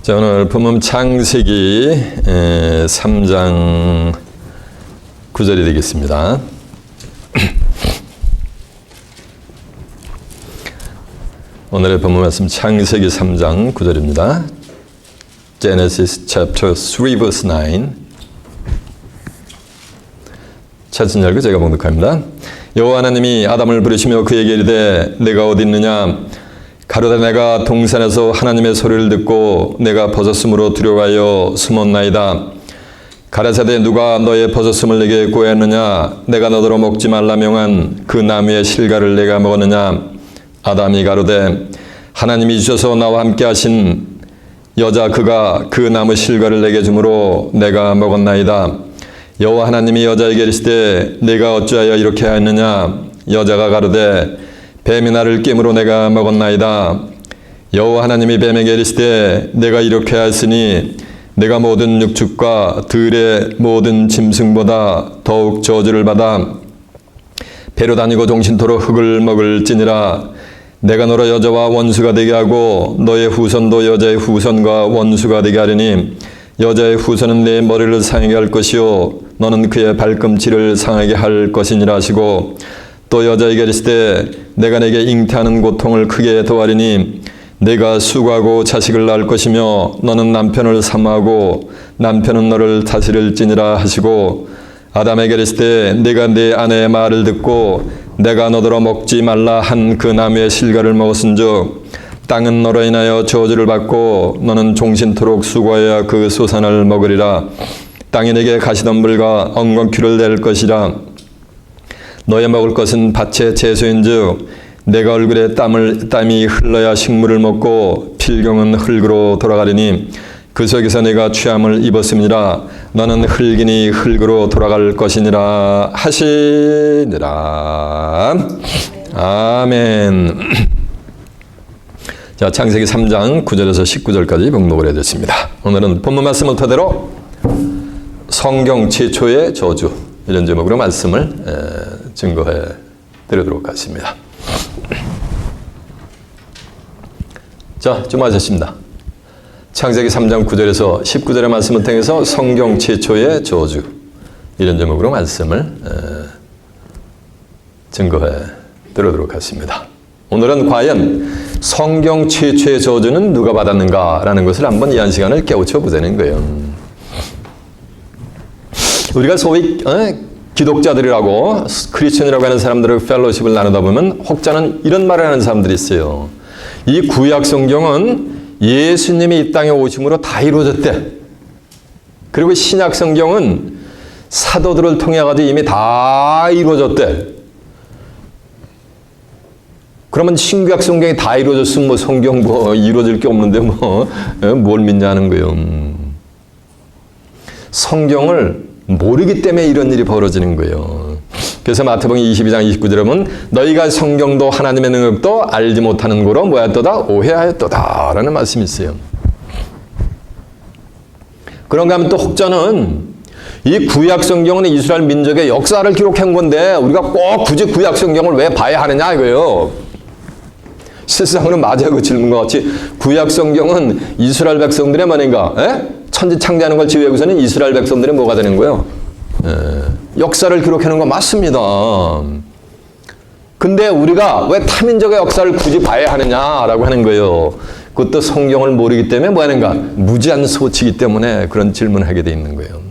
자, 오늘 본문 창세기 3장 9절이 되겠습니다. 오늘의 본문 말씀 창세기 3장 9절입니다. Genesis chapter 3 verse 9. 찾은 열고 제가 봉독합니다. 여호와 하나님이 아담을 부르시며 그에게 이르되 내가 어디 있느냐? 가로되 내가 동산에서 하나님의 소리를 듣고 내가 벗었으므로 두려워하여 숨었나이다. 가라사대 누가 너의 벗었음을 내게 고하였느냐? 내가 너더러 먹지 말라 명한 그 나무의 실과를 내가 먹었느냐? 아담이 가로되 하나님이 주셔서 나와 함께 하신 여자 그가 그 나무 실과를 내게 주므로 내가 먹었나이다. 여호와 하나님이 여자에게 이르시되 내가 어찌하여 이렇게 하였느냐? 여자가 가로되 뱀이 나를 깨므로 내가 먹었나이다. 여호와 하나님이 뱀에게 이르시되 내가 이렇게 하였으니 내가 모든 육축과 들의 모든 짐승보다 더욱 저주를 받아 배로 다니고 종신토록 흙을 먹을지니라. 내가 너로 여자와 원수가 되게 하고 너의 후손도 여자의 후손과 원수가 되게 하리니 여자의 후손은 내 머리를 상하게 할 것이요 너는 그의 발꿈치를 상하게 할 것이니라 하시고 또 여자에게 이르시되 내가 내게 잉태하는 고통을 크게 더하리니 내가 수고하고 자식을 낳을 것이며 너는 남편을 사모하고 남편은 너를 다스릴지니라 하시고 아담에게 이르시되 내가 내 아내의 말을 듣고 내가 너더러 먹지 말라 한 그 나무의 실과를 먹었은즉 땅은 너로 인하여 저주를 받고 너는 종신토록 수고하여 그 소산을 먹으리라. 땅이 내게 가시덤불과 엉겅퀴를 낼 것이라. 너의 먹을 것은 밭의 채소인즉 내가 얼굴에 땀이 흘러야 식물을 먹고 필경은 흙으로 돌아가리니 그 속에서 내가 취함을 입었음이라. 너는 흙이니 흙으로 돌아갈 것이니라 하시니라. 아멘. 자, 창세기 3장 9절에서 19절까지 봉독을 해드렸습니다. 오늘은 본문 말씀을 토대로 성경 최초의 저주 이런 제목으로 말씀을 증거해 드리도록 하겠습니다. 자, 주목하셨습니다. 창세기 3장 9절에서 19절의 말씀을 통해서 성경 최초의 저주 이런 제목으로 말씀을 증거해 드리도록 하겠습니다. 오늘은 과연 성경 최초의 저주는 누가 받았는가라는 것을 한번 이 한 시간을 깨우쳐 보자는 거예요. 우리가 소위 기독자들이라고 크리스천이라고 하는 사람들의 펠로십을 나누다 보면 혹자는 이런 말을 하는 사람들이 있어요. 이 구약 성경은 예수님이 이 땅에 오심으로 다 이루어졌대. 그리고 신약 성경은 사도들을 통해 가지고 이미 다 이루어졌대. 그러면 신구약 성경이 다 이루어졌으면 뭐 성경 뭐 이루어질 게 없는데 뭘 믿냐는 거예요. 성경을 모르기 때문에 이런 일이 벌어지는 거예요. 그래서 마태복음 22장 29절에 보면 너희가 성경도 하나님의 능력도 알지 못하는 거로 뭐였도다? 오해하였도다 라는 말씀이 있어요. 그런가 하면 또 혹자는 이 구약 성경은 이스라엘 민족의 역사를 기록한 건데 우리가 꼭 굳이 구약 성경을 왜 봐야 하느냐 이거예요. 실상으로 맞아요. 그 질문과 같이 구약 성경은 이스라엘 백성들의 뭐인가? 천지 창조하는 걸 지휘하고서는 이스라엘 백성들이 뭐가 되는 거예요? 역사를 기록하는 거 맞습니다. 근데 우리가 왜 타민족의 역사를 굳이 봐야 하느냐라고 하는 거예요. 그것도 성경을 모르기 때문에 뭐 하는가? 무지한 소치기 때문에 그런 질문을 하게 돼 있는 거예요.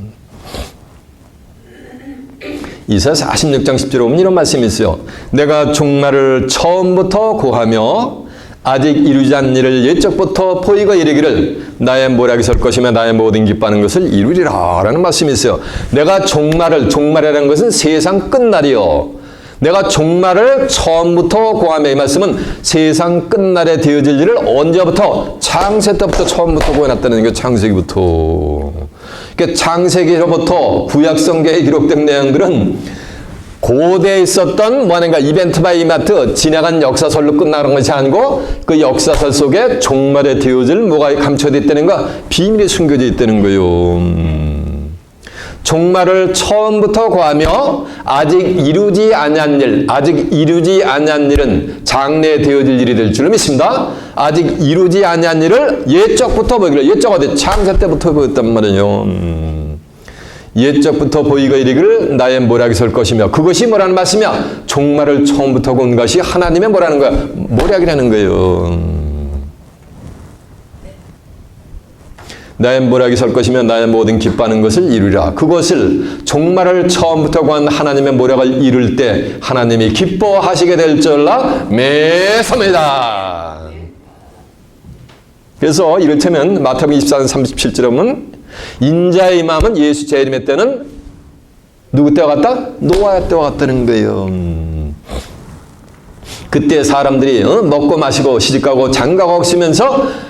이사야 46장 10절에 보면 이런 말씀이 있어요. 내가 종말을 처음부터 고하며 아직 이루지 않은 일을 옛적부터 보이고 이르기를 나의 모략이 설 것이며 나의 모든 기뻐하는 것을 이루리라 라는 말씀이 있어요. 내가 종말이라는 것은 세상 끝날이요. 내가 종말을 처음부터 고하며 이 말씀은 세상 끝날에 되어질 일을 언제부터? 창세 때부터 처음부터 고해놨다는 게 창세기부터. 그러니까 창세기로부터 구약 성경에 기록된 내용들은 고대에 있었던 뭐하는가 이벤트 바이 이마트 지나간 역사설로 끝나는 것이 아니고 그 역사설 속에 종말에 되어질 뭐가 감춰져 있다는 거 비밀이 숨겨져 있다는 거예요. 종말을 처음부터 구하며 아직 이루지 아니한 일은 장래되어질 일이 될 줄 믿습니다. 아직 이루지 아니한 일을 옛적부터 보이기를, 옛적 어디 창세 때부터 보였단 말이에요. 옛적부터 보이고 이르기를 나의 모략이 설 것이며, 그것이 뭐라는 말씀이야? 종말을 처음부터 본 것이 하나님의 뭐라는 거야? 모략이라는 거예요. 나의 모략이 설 것이며 나의 모든 기뻐하는 것을 이루리라. 그것을 종말을 처음부터 구한 하나님의 모략을 이룰 때 하나님이 기뻐하시게 될 줄라 매섭니다. 그래서 이를테면 마태복음 24장 37절에 보면 인자의 임함은 예수 재림의 때는 누구 때와 같다? 노아의 때와 같다는 거예요. 그때 사람들이 먹고 마시고 시집가고 장가고 없으면서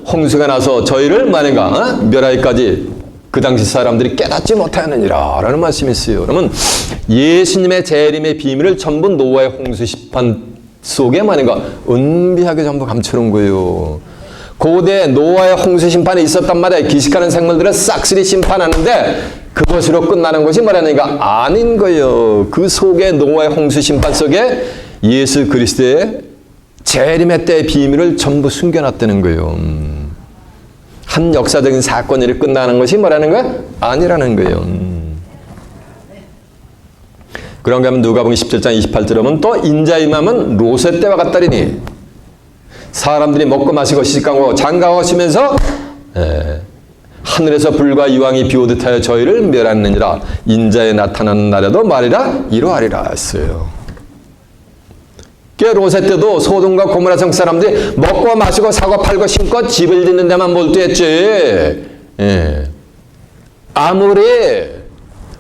홍수가 나서 저희를 말인가 멸하기까지 그 당시 사람들이 깨닫지 못하느니라 라는 말씀이 있어요. 그러면 예수님의 재림의 비밀을 전부 노아의 홍수 심판 속에 말인가 은비하게 전부 감춰놓은 거예요. 고대 노아의 홍수 심판이 있었단 말이에요. 기식하는 생물들을 싹쓸이 심판하는데 그것으로 끝나는 것이 뭐라니까 아닌 거예요. 그 속에 노아의 홍수 심판 속에 예수 그리스도의 재림의 때의 비밀을 전부 숨겨놨다는 거예요. 한 역사적인 사건이 끝나는 것이 뭐라는 거야? 아니라는 거예요. 그런가 하면 누가복음 17장 28절에 보면 또 인자의 임함은 롯의 때와 같다리니 사람들이 먹고 마시고 시집가고 장가고 하시면서 하늘에서 불과 유황이 비오듯 하여 저희를 멸하느니라. 인자에 나타나는 날에도 말이라 이러하리라 했어요. 롯의 때도 소돔과 고모라 성 사람들이 먹고 마시고 사고 팔고 심고 집을 짓는 데만 몰두했지. 아무리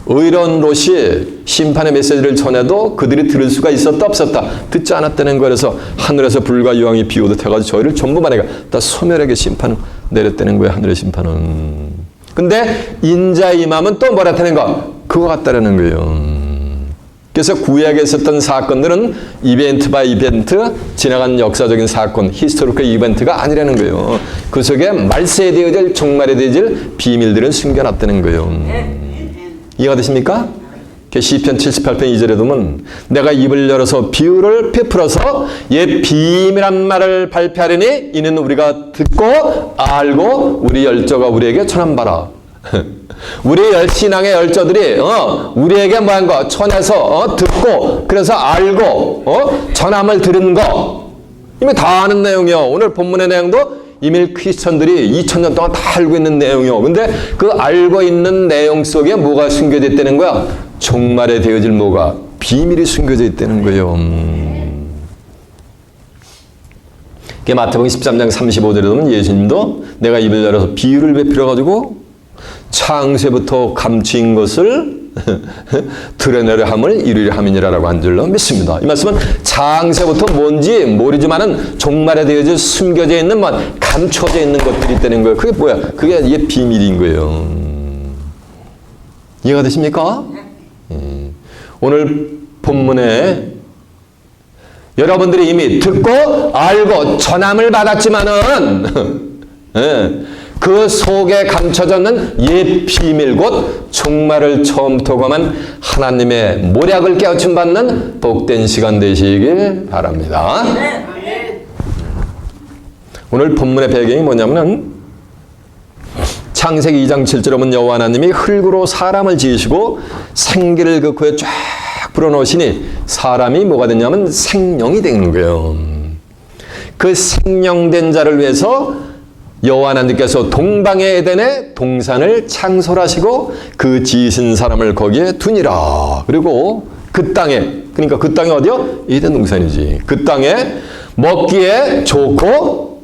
의로운 롯이 심판의 메시지를 전해도 그들이 들을 수가 있었다 없었다? 듣지 않았다는 거예요. 그래서 하늘에서 불과 유황이 비오듯 해가지고 저희를 전부 만약에 다 소멸하게 심판을 내렸다는 거예요. 하늘의 심판은. 근데 인자의 임함은 또 뭐라는 거? 그거 같다라는 거예요. 그래서 구약에 있었던 사건들은 이벤트 바이 이벤트, 지나간 역사적인 사건, 히스토리컬 이벤트가 아니라는 거예요. 그 속에 말세에 되어질, 종말에 되어질 비밀들을 숨겨놨다는 거예요. 이해가 되십니까? 시편 78편 2절에 보면 내가 입을 열어서 비유를 베풀어서 옛 비밀한 말을 발표하려니 이는 우리가 듣고 알고 우리 열조가 우리에게 전한 바라. 우리 신앙의 열조들이 우리에게 뭐한 거 전해서 듣고 그래서 알고 전함을 들은 거 이미 다 아는 내용이요. 오늘 본문의 내용도 이미 크리스천들이 2000년 동안 다 알고 있는 내용이요. 근데 그 알고 있는 내용 속에 뭐가 숨겨져 있다는 거야? 종말에 되어질 뭐가? 비밀이 숨겨져 있다는 거예요. 그게 마태복음 13장 35절에 보면 예수님도 내가 입을 열어서 비유를 베풀어가지고 창세부터 감추인 것을 드러내려 함을 이루려 함이니라라고 한 줄로 믿습니다. 이 말씀은 창세부터 뭔지 모르지만은 종말에 되어져 숨겨져 있는 감춰져 있는 것들이 있다는 거예요. 그게 뭐야? 그게 이게 비밀인 거예요. 이해가 되십니까? 오늘 본문에 여러분들이 이미 듣고 알고 전함을 받았지만은 그 속에 감춰졌는 옛 비밀 곧 종말을 처음부터 검한 하나님의 모략을 깨우침 받는 복된 시간 되시길 바랍니다. 오늘 본문의 배경이 뭐냐면 창세기 2장 7절에 보면 여호와 하나님이 흙으로 사람을 지으시고 생기를 그 코에 쫙 불어넣으시니 사람이 뭐가 됐냐면 생명이 되는 거예요. 그 생명된 자를 위해서 여호와 하나님께서 동방의 에덴에 동산을 창설하시고 그 지으신 사람을 거기에 두니라. 그리고 그 땅에, 그러니까 그 땅이 어디요? 에덴 동산이지. 그 땅에 먹기에 좋고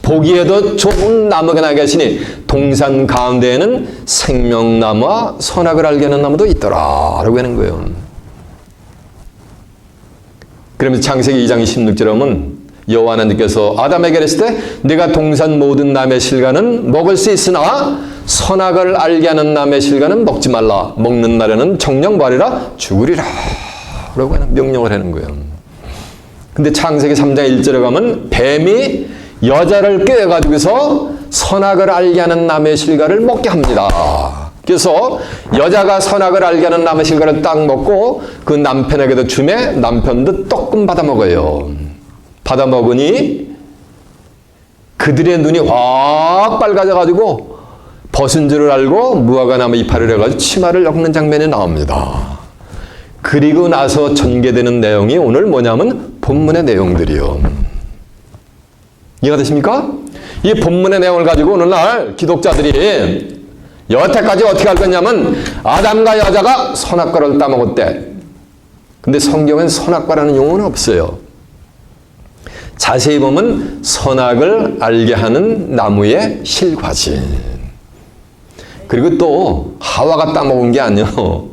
보기에도 좋은 나무가 나게 하시니 동산 가운데에는 생명나무와 선악을 알게 하는 나무도 있더라 라고 하는 거예요. 그러면서 창세기 2장 16절에 보면 여호와 하나님께서 아담에게 이르시되 네가 동산 모든 나무의 실과는 먹을 수 있으나 선악을 알게 하는 나무의 실과는 먹지 말라. 먹는 날에는 정녕 말이라 죽으리라 라고 하는 명령을 하는 거예요. 근데 창세기 3장 1절에 가면 뱀이 여자를 꾀해가지고서 선악을 알게 하는 나무의 실과를 먹게 합니다. 그래서 여자가 선악을 알게 하는 나무의 실과를 딱 먹고 그 남편에게도 주매 남편도 떡금 받아 먹어요. 받아 먹으니 그들의 눈이 확 빨개져가지고 벗은 줄을 알고 무화과 나무 이파리를 해가지고 치마를 엮는 장면이 나옵니다. 그리고 나서 전개되는 내용이 오늘 뭐냐면 본문의 내용들이요. 이해가 되십니까? 이 본문의 내용을 가지고 오늘날 기독자들이 여태까지 어떻게 할 거냐면 아담과 여자가 선악과를 따먹었대. 근데 성경엔 선악과라는 용어는 없어요. 자세히 보면 선악을 알게 하는 나무의 실과지. 그리고 또 하와가 따먹은 게 아니요.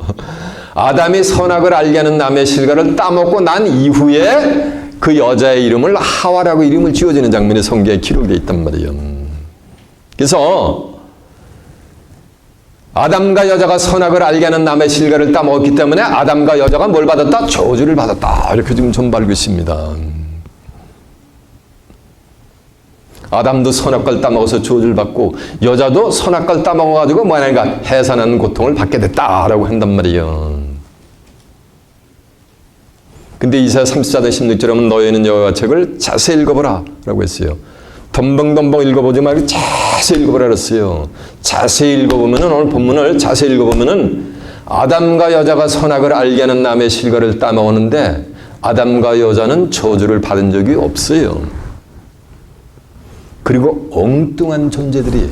아담이 선악을 알게 하는 나무의 실과를 따먹고 난 이후에 그 여자의 이름을 하와라고 이름을 지어주는 장면이 성경에 기록되어 있단 말이에요. 그래서 아담과 여자가 선악을 알게 하는 나무의 실과를 따먹었기 때문에 아담과 여자가 뭘 받았다? 저주를 받았다. 이렇게 지금 전달하고 있습니다. 아담도 선악과를 따먹어서 저주를 받고 여자도 선악과를 따먹어가지고 뭐냐니까 해산하는 고통을 받게 됐다라고 한단 말이에요. 근데 이사야 34장 16절에 보면 너희는 여호와 책을 자세히 읽어보라 라고 했어요. 덤벙덤벙 읽어보지 말고 자세히 읽어보라 그랬어요. 자세히 읽어보면은 오늘 본문을 자세히 읽어보면은 아담과 여자가 선악을 알게 하는 나무의 실과를 따먹었는데 아담과 여자는 저주를 받은 적이 없어요. 그리고 엉뚱한 존재들이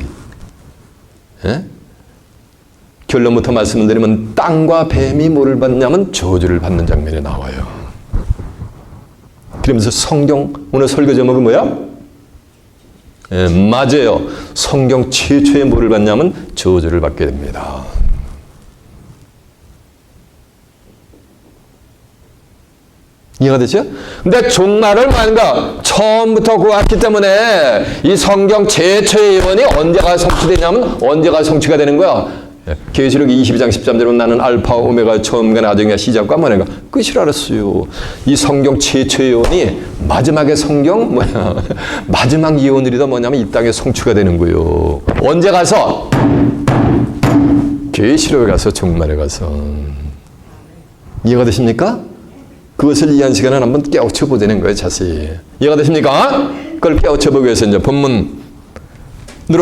결론부터 말씀을 드리면 땅과 뱀이 뭐를 받냐면 저주를 받는 장면이 나와요. 그러면서 성경 오늘 설교 제목은 뭐야? 맞아요. 성경 최초의 뭐를 받냐면 저주를 받게 됩니다. 이해가 되죠? 근데 종말을 뭔가 처음부터 구했기 때문에 이 성경 최초의 예언이 언제가 성취되냐면 언제가 성취가 되는 거야? 계시록 22장 13절은 나는 알파와 오메가 처음과 나중에 시작과 뭐냐가 끝이라 알았어요. 이 성경 최초의 예언이 마지막에 성경 뭐야? 마지막 예언들이 뭐냐면 이 땅에 성취가 되는 거예요. 언제 가서? 계시록에 가서 종말에 가서. 이해가 되십니까? 그것을 이해한 시간은 한번 깨우쳐 보자는 거예요, 자세히. 이해가 되십니까? 그걸 깨우쳐 보기 위해서 이제 본문으로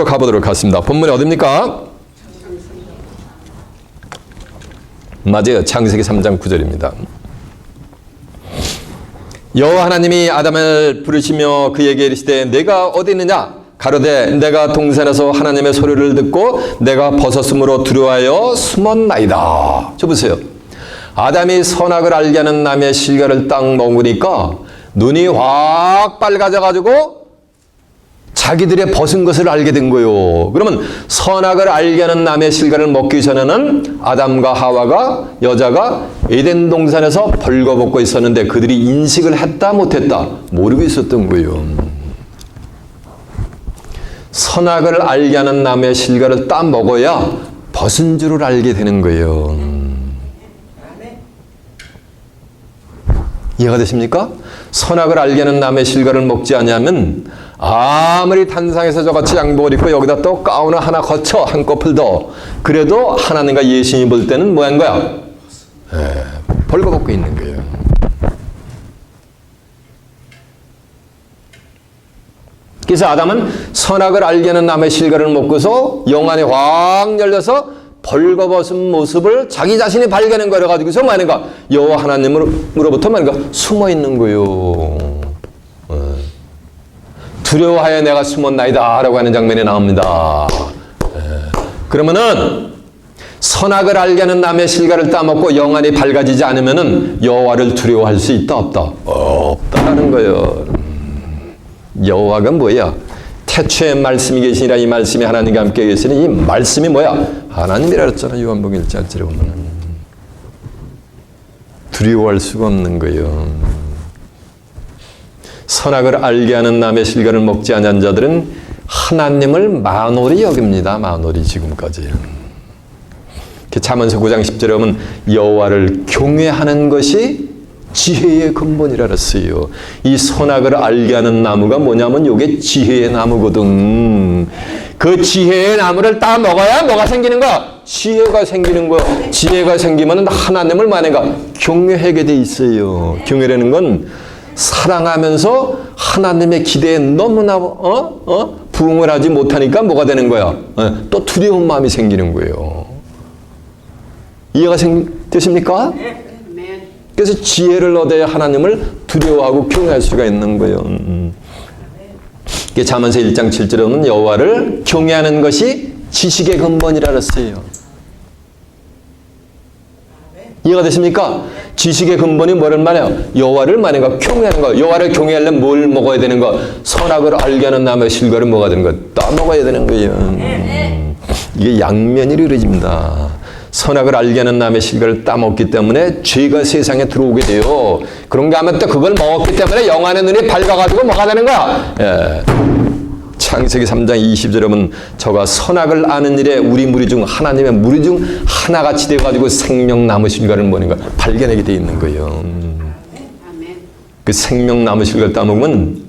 가보도록 하겠습니다. 본문이 어딥니까? 맞아요. 창세기 3장 9절입니다. 여호와 하나님이 아담을 부르시며 그에게 이르시되 내가 어디 있느냐? 가로되 내가 동산에서 하나님의 소리를 듣고 내가 벗었으므로 두려워하여 숨었나이다. 저 보세요. 아담이 선악을 알게 하는 나무의 실과를 딱 먹으니까 눈이 확 빨개져가지고 자기들의 벗은 것을 알게 된 거예요. 그러면 선악을 알게 하는 나무의 실과를 먹기 전에는 아담과 하와가 여자가 에덴 동산에서 벌거벗고 있었는데 그들이 인식을 했다 못했다 모르고 있었던 거예요. 선악을 알게 하는 나무의 실과를 따 먹어야 벗은 줄을 알게 되는 거예요. 이해가 되십니까? 선악을 알게 하는 나무의 실과를 먹지 않으면 아무리 단상에서 저같이 양복을 입고 여기다 또 가운을 하나 거쳐 한꺼풀 더 그래도 하나님과 예수님이 볼 때는 뭐 한 거야? 벌거벗고 있는 거예요. 그래서 아담은 선악을 알게 하는 나무의 실과를 먹고서 영안이 확 열려서 벌거벗은 모습을 자기 자신이 발견한 거라 가지고서 뭐하는가? 여호와 하나님으로부터 뭐하는가? 숨어 있는 거요. 두려워하여 내가 숨었나이다 라고 하는 장면이 나옵니다. 그러면은 선악을 알게 하는 나무의 실과를 따먹고 영안이 밝아지지 않으면은 여호와를 두려워할 수 있다 없다? 없다라는 거예요. 여호와가 뭐야? 태초에 말씀이 계시니라 이 말씀이 하나님과 함께 계시니 이 말씀이 뭐야? 하나님이라 그랬잖아. 요한복음 1장절에 보면 두려워할 수가 없는 거예요. 선악을 알게 하는 나무의 실과를 먹지 않은 자들은 하나님을 만홀히 여깁니다. 만홀히 지금까지. 잠언서 9장 10절에 보면 여호와를 경외하는 것이 지혜의 근본이라 그랬어요. 이 선악을 알게 하는 나무가 뭐냐면 이게 지혜의 나무거든. 그 지혜의 나무를 따 먹어야 뭐가 생기는 거야? 지혜가 생기는 거야. 지혜가 생기면 하나님을 만약에 경외하게 돼 있어요. 경외라는 건 사랑하면서 하나님의 기대에 너무나 부응을 하지 못하니까 뭐가 되는 거야? 또 두려운 마음이 생기는 거예요. 이해가 되십니까? 그래서 지혜를 얻어야 하나님을 두려워하고 경외할 수가 있는 거예요. 잠언서 1장 7절에는 여호와를 경외하는 것이 지식의 근본이라 그랬어요. 이해가 되십니까? 지식의 근본이 뭐를 말해요? 여호와를 말해요. 경외하는 거. 여호와를 경외하려면 뭘 먹어야 되는 거? 선악을 알게 하는 나무의 실과를 먹어야 되는 거. 따먹어야 되는 거예요. 이게 양면이 이루어집니다. 선악을 알게 하는 나무의 실과를 따먹기 때문에 죄가 세상에 들어오게 돼요. 그런가 하면 또 그걸 먹었기 때문에 영안의 눈이 밝아가지고 뭐가 되는 거야? 창세기 3장 20절에 보면 저가 선악을 아는 일에 우리 무리 중 하나님의 무리 중 하나같이 되어가지고 생명나무 실과를 먹는 거 발견하게 돼 있는 거예요. 그 생명나무 실과를 따먹으면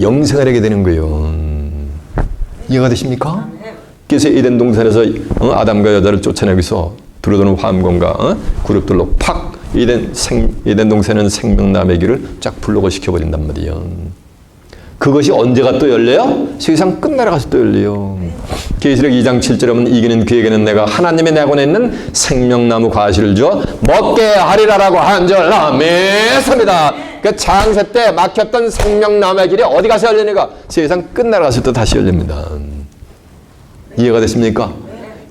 영생을 하게 되는 거예요. 이해가 되십니까? 그래서 에덴 동산에서 아담과 여자를 쫓아내기서 들어오는 화암공과 그룹들로 팍 에덴 동산은 생명나무의 길을 쫙 블록을 시켜버린단 말이에요. 그것이 언제가 또 열려요? 세상 끝나러 가서 또 열려요. 계시록 2장 7절에 보면 이기는 그에게는 내가 하나님의 내권에 있는 생명나무 과실을 주어 먹게 하리라라고 한절라 매섭니다. 그 장세 때 막혔던 생명나무의 길이 어디 가서 열리는가? 세상 끝나러 가서 또 다시 열립니다. 이해가 됐습니까?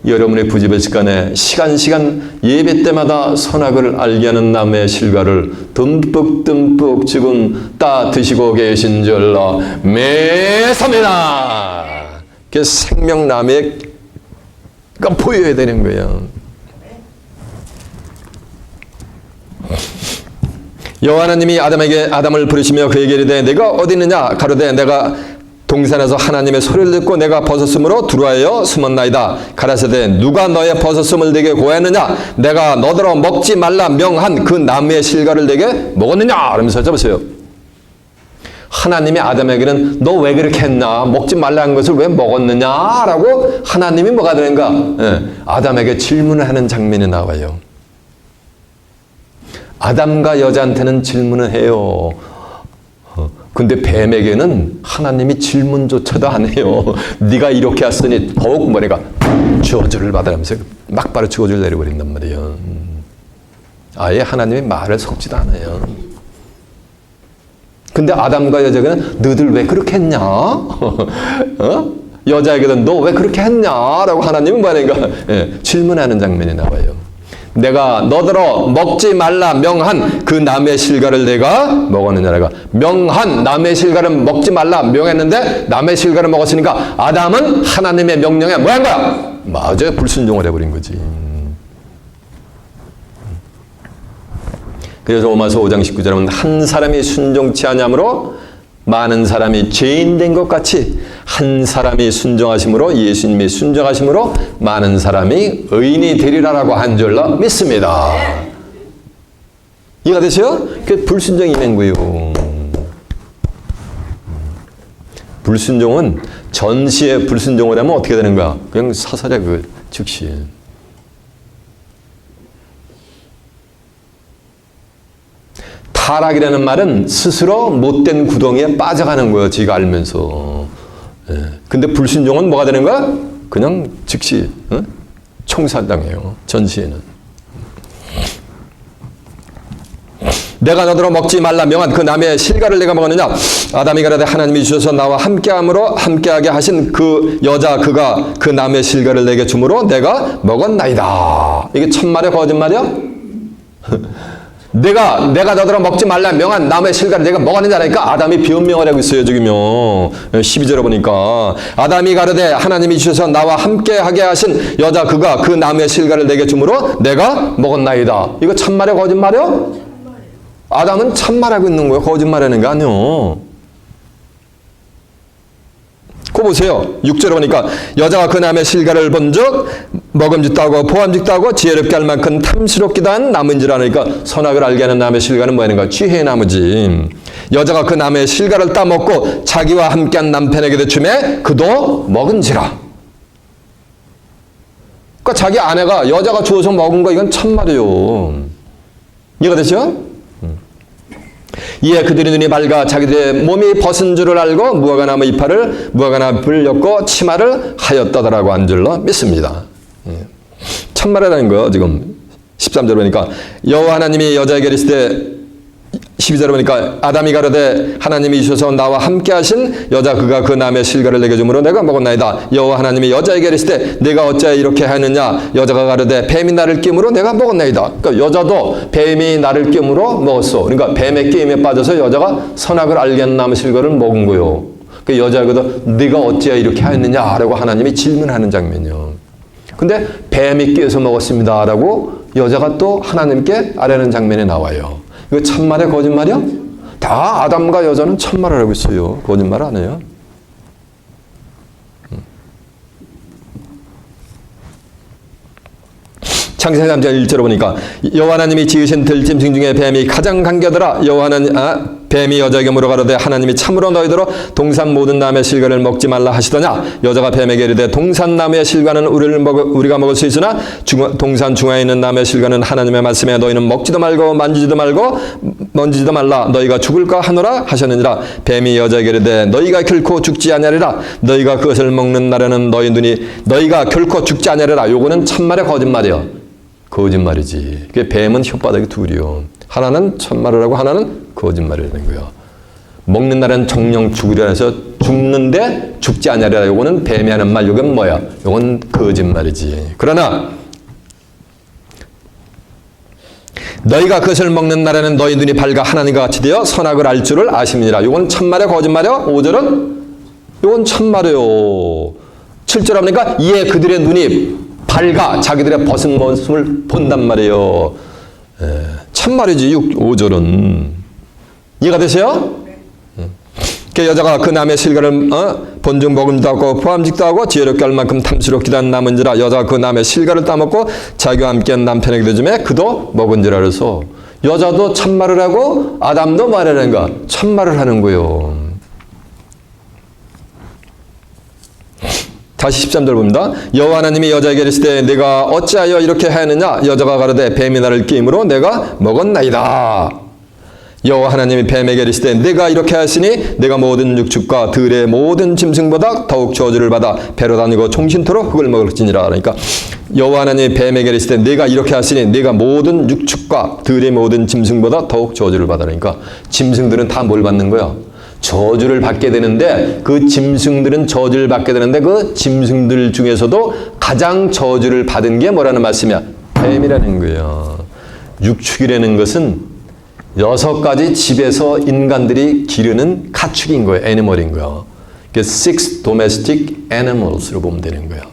여러분의 부집의 시간에 시간 예배 때마다 선악을 알게 하는 나무의 실과를 듬뿍 지금 따 드시고 계신 줄로 매섭니다. 그 생명나무가 보여야 되는 거예요. 여호와 하나님이 아담을 부르시며 그에게 이르되 내가 어디 있느냐 가로되 내가 동산에서 하나님의 소리를 듣고 내가 벗었으므로 두루하여 숨었나이다. 가라사대 누가 너의 벗었음을 내게 고하였느냐? 내가 너더러 먹지 말라 명한 그 나무의 실과를 내게 먹었느냐? 그러면서 잡으세요. 하나님이 아담에게는 너 왜 그렇게 했나? 먹지 말라는 것을 왜 먹었느냐? 라고 하나님이 뭐가 되는가? 아담에게 질문을 하는 장면이 나와요. 아담과 여자한테는 질문을 해요. 근데 뱀에게는 하나님이 질문조차도 안 해요. 네가 이렇게 했으니 더욱 뭐래가 저주를 받으라면서 막바로 저주를 내려버린단 말이에요. 아예 하나님이 말을 섞지도 않아요. 근데 아담과 여자에게는 너희들 왜 그렇게 했냐? 여자에게는 너 왜 그렇게 했냐? 라고 하나님은 뭐라니까 질문하는 장면이 나와요. 내가 너더러 먹지 말라 명한 그 나무의 실과를 내가 먹었느냐라가 명한 나무의 실과를 먹지 말라 명했는데 나무의 실과를 먹었으니까 아담은 하나님의 명령에 뭐 한 거야? 맞아요. 불순종을 해버린 거지. 그래서 로마서 5장 19절에 보면 한 사람이 순종치 아니함으로 많은 사람이 죄인 된 것 같이 한 사람이 순종하심으로 예수님이 순종하심으로 많은 사람이 의인이 되리라라고 한 줄로 믿습니다. 이해가 되세요? 그 불순종이 된 거예요. 불순종은 전시에 불순종을 하면 어떻게 되는 거야? 그냥 사살의 그 즉시. 타락이라는 말은 스스로 못된 구덩이에 빠져가는 거예요. 지가 알면서. 근데 불순종은 뭐가 되는 거야? 그냥 즉시 총살당해요. 전시에는. 내가 너더러 먹지 말라 명한 그 나무의 실과를 내가 먹었느냐? 아담이 가라되 하나님이 주셔서 나와 함께하게 하신 그 여자 그가 그 나무의 실과를 내게 주므로 내가 먹었나이다. 이게 참말이야 거짓말이야? 내가 너더러 먹지 말라 명한 나무의 실과를 내가 먹었느냐니까 아담이 변명을 하고 있어요. 지금요. 12절에 보니까 아담이 가르되 하나님이 주셔서 나와 함께하게 하신 여자 그가 그 나무의 실과를 내게 주므로 내가 먹었나이다. 이거 참말이야 거짓말이야? 아담은 참말하고 있는 거예요. 거짓말하는 게 아니요. 그거 보세요. 6절에 보니까 여자가 그 나무의 실과를 본즉 먹음직도 하고 보암직도 하고 지혜롭게 할 만큼 탐스럽기도 한 나무인지라. 하니까 선악을 알게 하는 나무의 실과는 뭐였는가? 지혜의 나무지. 여자가 그 나무의 실과를 따먹고 자기와 함께한 남편에게 대춤에 그도 먹은지라. 그러니까 자기 아내가 여자가 주어서 먹은 거 이건 참말이에요. 이해가 되죠? 이에 그들의 눈이 밝아 자기들의 몸이 벗은 줄을 알고 무화과나무 이파를 무화과나무를 엮고 치마를 하였다더라고 한 줄로 믿습니다. 참말이라는 거 지금 13절 보니까 여호와 하나님이 여자에게 이르시되 12절에 보니까 아담이 가로되 하나님이 주셔서 나와 함께 하신 여자 그가 그 남의 실과를 내게 주므로 내가 먹었나이다. 여호와 하나님이 여자에게 이르시되 내가 어찌하여 이렇게 하느냐. 여자가 가로되 뱀이 나를 끼므로 내가 먹었나이다. 그러니까 여자도 뱀이 나를 끼므로 먹었어. 그러니까 뱀의 끼임에 빠져서 여자가 선악을 알게 하는 나무 실과를 먹은 거요. 그 여자에게도 네가 어찌하여 이렇게 하였느냐라고 하나님이 질문하는 장면이요. 근데 뱀이 끼어서 먹었습니다 라고 여자가 또 하나님께 아뢰는 장면이 나와요. 이거 참말이야 거짓말이야? 다 아담과 여자는 참말을 하고 있어요. 거짓말 안 해요. 창세기 3장 1절에 보니까 여호와 하나님이 지으신 들짐승 중에 뱀이 가장 간교하더라. 여호와 하나님 뱀이 여자에게 물어가로되 하나님이 참으로 너희더러 동산 모든 나무의 실과를 먹지 말라 하시더냐. 여자가 뱀에게 이르되 동산 나무의 실과는 우리가 먹을 수 있으나 동산 중앙에 있는 나무의 실과는 하나님의 말씀에 너희는 먹지도 말고 만지지도 말고 만지지도 말라. 너희가 죽을까 하노라 하셨느니라. 뱀이 여자에게 이르되 너희가 결코 죽지 아니하리라. 너희가 그것을 먹는 날에는 너희가 결코 죽지 아니하리라. 요거는 참말의 거짓말이요. 거짓말이지. 그게 뱀은 혓바닥이 둘이요. 하나는 참말을 하고 하나는 거짓말이라는 거예요. 먹는 날은 정령 죽으리라 해서 죽는데 죽지 않으리라. 요거는 뱀이 하는 말. 요건 뭐야? 요건 거짓말이지. 그러나 너희가 그것을 먹는 날에는 너희 눈이 밝아 하나님과 같이 되어 선악을 알 줄을 아심이니라. 요건 참말이야 거짓말이야? 5절은 요건 참말이에요. 7절 하니까 이에 그들의 눈이 밝아 자기들의 벗은 모습을 본단 말이에요. 참말이지 5절은. 이해가 되세요? 그 여자가 그 남의 실과를 본중 먹음도 하고 포함직도 하고 지혜롭게 할 만큼 탐스럽기도 한 남은지라. 여자가 그 남의 실과를 따먹고 자기와 함께한 남편에게 되줌에 그도 먹은지라. 그래서 여자도 참말을 하고 아담도 말하는가? 참말을 하는 거예요. 다시 13절 봅니다. 여호와 하나님이 여자에게 이르시되 내가 어찌하여 이렇게 하였느냐. 여자가 가로되 뱀이 나를 끼임으로 내가 먹었나이다. 여호와 하나님이 뱀에게 이르시되 내가 이렇게 하였으니 내가 모든 육축과 들의 모든 짐승보다 더욱 저주를 받아 배로 다니고 종신토록 흙을 먹을지니라. 그러니까 여호와 하나님이 뱀에게 이르시되 내가 이렇게 하였으니 내가 모든 육축과 들의 모든 짐승보다 더욱 저주를 받아. 그러니까 짐승들은 다 뭘 받는 거야? 저주를 받게 되는데 그 짐승들은 저주를 받게 되는데 그 짐승들 중에서도 가장 저주를 받은 게 뭐라는 말씀이야? 뱀이라는 거예요. 육축이라는 것은 6가지 집에서 인간들이 기르는 가축인 거예요. 애니멀인 거예요. 6 domestic animals로 보면 되는 거예요.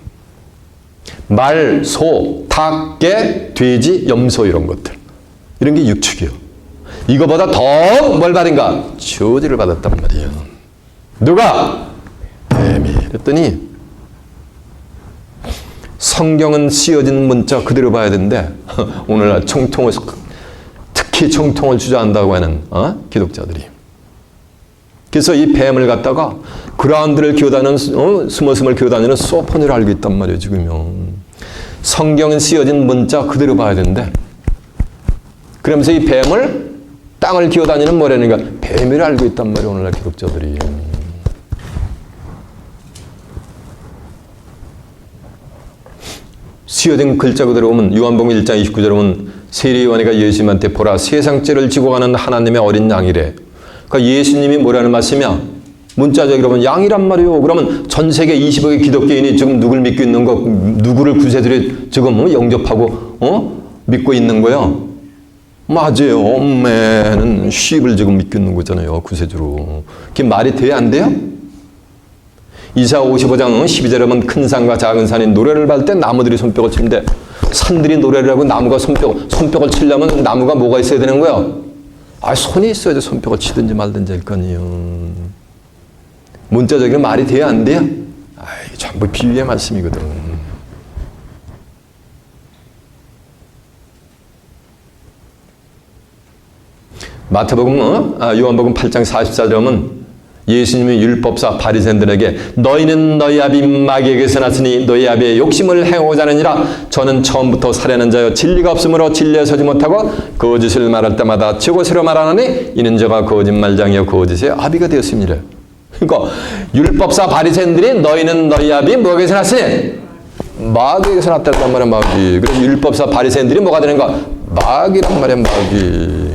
말, 소, 닭, 개, 돼지, 염소 이런 것들. 이런 게 육축이에요. 이거보다 더 뭘 받은가? 저주를 받았단 말이에요. 누가? 뱀이. 그랬더니 성경은 씌어진 문자 그대로 봐야 되는데 오늘날 특히 청통을 주저한다고 하는 기독자들이. 그래서 이 뱀을 갖다가 그라운드를 기어다니는 스머스머를 기어다니는 소폰으로 알고 있단 말이에요. 지금요. 성경은 씌어진 문자 그대로 봐야 되는데 그러면서 이 뱀을 땅을 기어다니는 뭐라는가? 뱀을 알고 있단 말이에요. 오늘날 기독자들이. 씌어진 글자 그대로 보면 요한복음 1장 29절에 보면 세리요한이가 예수님한테 보라 세상죄를 지고 가는 하나님의 어린 양이래. 그러니까 예수님이 뭐라는 말씀이야? 문자적으로 보면 양이란 말이에요. 그러면 전 세계 20억의 기독교인이 지금 누굴 믿고 있는 거, 누구를 구세주로 지금 영접하고 믿고 있는 거예요? 맞아요. 엄매는 sheep을 지금 믿고 있는 거잖아요. 구세주로. 그게 말이 돼야 안 돼요? 이사야 55장 12절에 보면 큰 산과 작은 산이 노래를 할 때 나무들이 손뼉을 치는데 산들이 노래를 하고 나무가 손뼉을 치려면 나무가 뭐가 있어야 되는 거예요? 손이 있어야지 손뼉을 치든지 말든지 할 거 아니에요. 문자적인 말이 돼야 안 돼요? 전부 비유의 말씀이거든. 마태복음, 요한복음 8장 44절에 보면 예수님이 율법사 바리새인들에게 너희는 너희 아비 마귀에게서 났으니 너희 아비의 욕심을 행하고자 하느니라. 저는 처음부터 살해하는 자여 진리가 없으므로 진리에 서지 못하고 거짓을 말할 때마다 지고새로 말하노니 이는 저가 거짓말장이요 거짓의 아비가 되었습니다. 그러니까 율법사 바리새인들이 너희는 너희 아비 뭐에게서 났으니 마귀에게서 났다는 말이야. 마귀. 그래서 율법사 바리새인들이 뭐가 되는가? 마귀란 말이야. 마귀.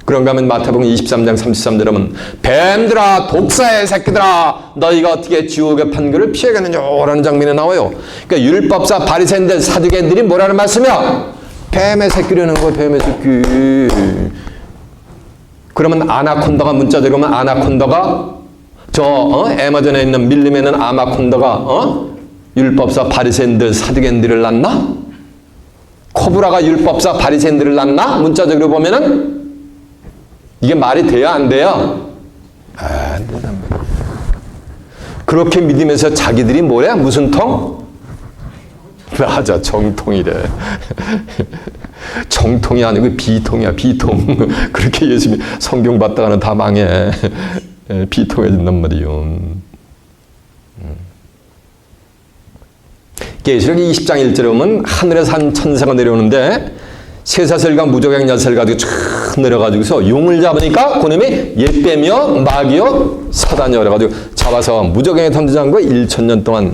그런가 하면 마태복음 23장 33절에 보면 뱀들아 독사의 새끼들아 너희가 어떻게 지옥의 판결을 피해가느냐라는 장면이 나와요. 그러니까 율법사 바리새인들 사두개인들이 뭐라는 말씀이야? 뱀의 새끼라는 거야. 뱀의 새끼. 그러면 아나콘다가 문자적으로 보면 아나콘다가 애마존에 있는 밀림에 있는 아나콘다가 율법사 바리새인들 사두개인들을 낳나? 코브라가 율법사 바리새인들을 낳나? 문자적으로 보면은 이게 말이 돼야 안 돼요? 안 된단 말이야. 그렇게 믿으면서 자기들이 뭐야? 무슨 통? 맞아, 정통이래. 정통이 아니고 비통이야, 비통. 그렇게 예수님이 성경 받다가는 다 망해. 비통해진단 말이요. 계시록 20장 1절에 보면 하늘에서 한 천사가 내려오는데 쇠사슬과 무저갱 야슬 가지고 쭉 내려가지고서 용을 잡으니까 그놈이 옛뱀이요 마귀요 사단이요 그래가지고 잡아서 무저갱에 던지자는 거 1,000년 동안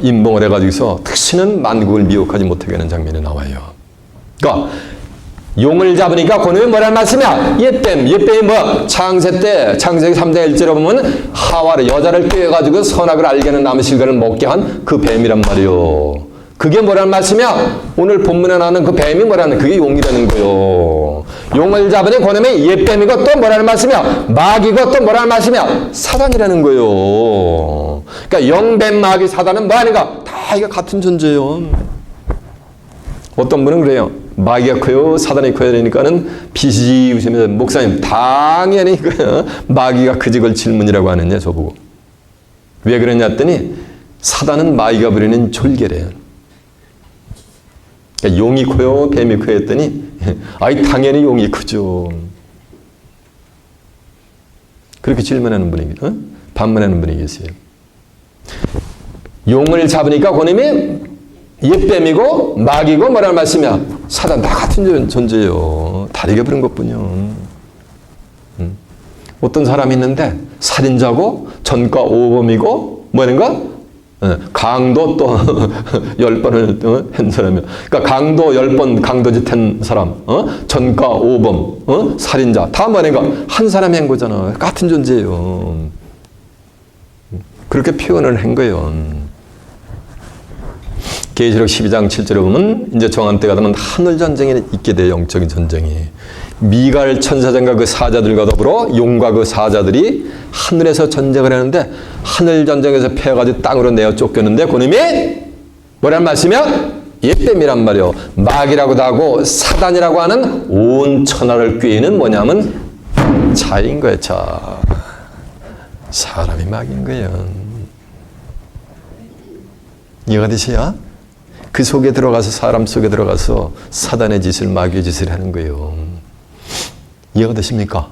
임봉을 해가지고서 다시는 만국을 미혹하지 못하게 하는 장면이 나와요. 그러니까 용을 잡으니까 그놈이 뭐라는 말씀이야? 옛뱀이 뭐야? 창세기 3장 1절에 보면 하와를 여자를 꾀해가지고 선악을 알게 하는 나무 실과를 먹게 한 그 뱀이란 말이요. 그게 뭐라는 말씀이야? 오늘 본문에 나오는 그 뱀이 뭐라는, 그게 용이라는 거요. 용을 잡으니 그놈이 옛뱀이고 또 뭐라는 말씀이야? 마귀고 또 뭐라는 말씀이야? 사단이라는 거요. 그러니까 영뱀, 마귀, 사단은 뭐 아닌가? 다 이거 같은 존재요. 어떤 분은 그래요. 마귀가 커요, 사단이 커야 되니까는 비시지 웃으면서 목사님 당연히 마귀가 크지 걸 질문이라고 하느냐 저보고. 왜 그러냐 했더니 사단은 마귀가 부리는 졸개래요. 그러니까 용이 커요, 뱀이 커요 했더니 아이 당연히 용이 크죠. 그렇게 질문하는 분이 반문하는 분이 계세요. 용을 잡으니까 그놈이 옛뱀이고 마귀고 뭐라는 말씀이야? 사단 다 같은 존재예요. 다르게 부른 것뿐이요. 어떤 사람이 있는데 살인자고 전과 오범이고 뭐는가? 강도 또 10번을 한 사람이요. 그러니까 강도 10번 강도짓 한 사람, 전과 오범, 살인자 다 뭐는가? 한 사람이 한 거잖아. 같은 존재예요. 그렇게 표현을 한 거예요. 계시록 12장 7절에 보면 이제 정한 때가 되면 하늘 전쟁이 있게 돼요. 영적인 전쟁이. 미갈 천사장과 그 사자들과 더불어 용과 그 사자들이 하늘에서 전쟁을 하는데 하늘 전쟁에서 패해가지고 땅으로 내어 쫓겼는데 그놈이 뭐란 말씀이야? 옛뱀이란 말이요. 마귀라고도 하고 사단이라고 하는 온 천하를 꾀는 뭐냐면 자인 거예요. 자. 사람이 마귀인 거예요. 이해가 되세요? 그 속에 들어가서 사람 속에 들어가서 사단의 짓을 마귀의 짓을 하는 거예요. 이해가 되십니까?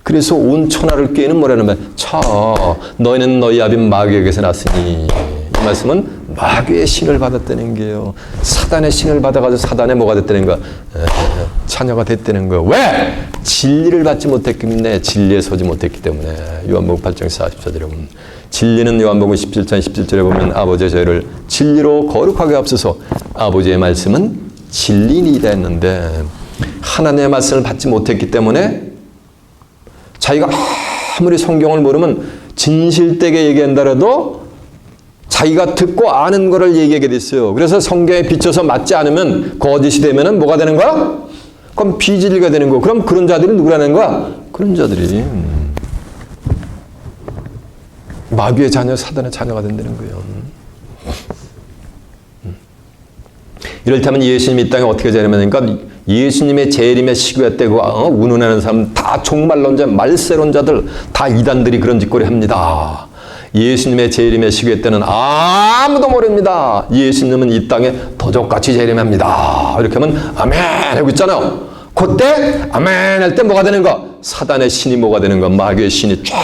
그래서 온 천하를 꾀는 뭐라는 말? 너희는 너희 아비 마귀에게서 났으니. 이 말씀은 마귀의 신을 받았다는 거예요. 사단의 신을 받아가지고 사단의 뭐가 됐다는 거야? 자녀가 됐다는 거예요. 왜? 진리를 받지 못했기 때문에, 진리에 서지 못했기 때문에. 요한복음 8장 44절에 보면 진리는 요한복음 17장 17절에 보면 아버지의 저희를 진리로 거룩하게 앞서서 아버지의 말씀은 진리이다 했는데 하나님의 말씀을 받지 못했기 때문에 자기가 아무리 성경을 모르면 진실되게 얘기한다라도 자기가 듣고 아는 거를 얘기하게 됐어요. 그래서 성경에 비춰서 맞지 않으면 거짓이 되면은 뭐가 되는 거야? 그럼 비진리가 되는 거. 그럼 그런 자들이 누구라는 거야? 그런 자들이 마귀의 자녀, 사단의 자녀가 된다는 거예요. 이를테면 예수님이 이 땅에 어떻게 재림하니까 예수님의 재림의 시기가 때고 운운하는 사람 다 종말론자, 말세론자들 다 이단들이 그런 짓거리 합니다. 예수님의 재림의 시기에 때는 아무도 모릅니다. 예수님은 이 땅에 도적같이 재림합니다. 이렇게 하면 아멘 하고 있잖아요. 그때 아멘 할 때 뭐가 되는 거? 사단의 신이 뭐가 되는 거? 마귀의 신이 쫙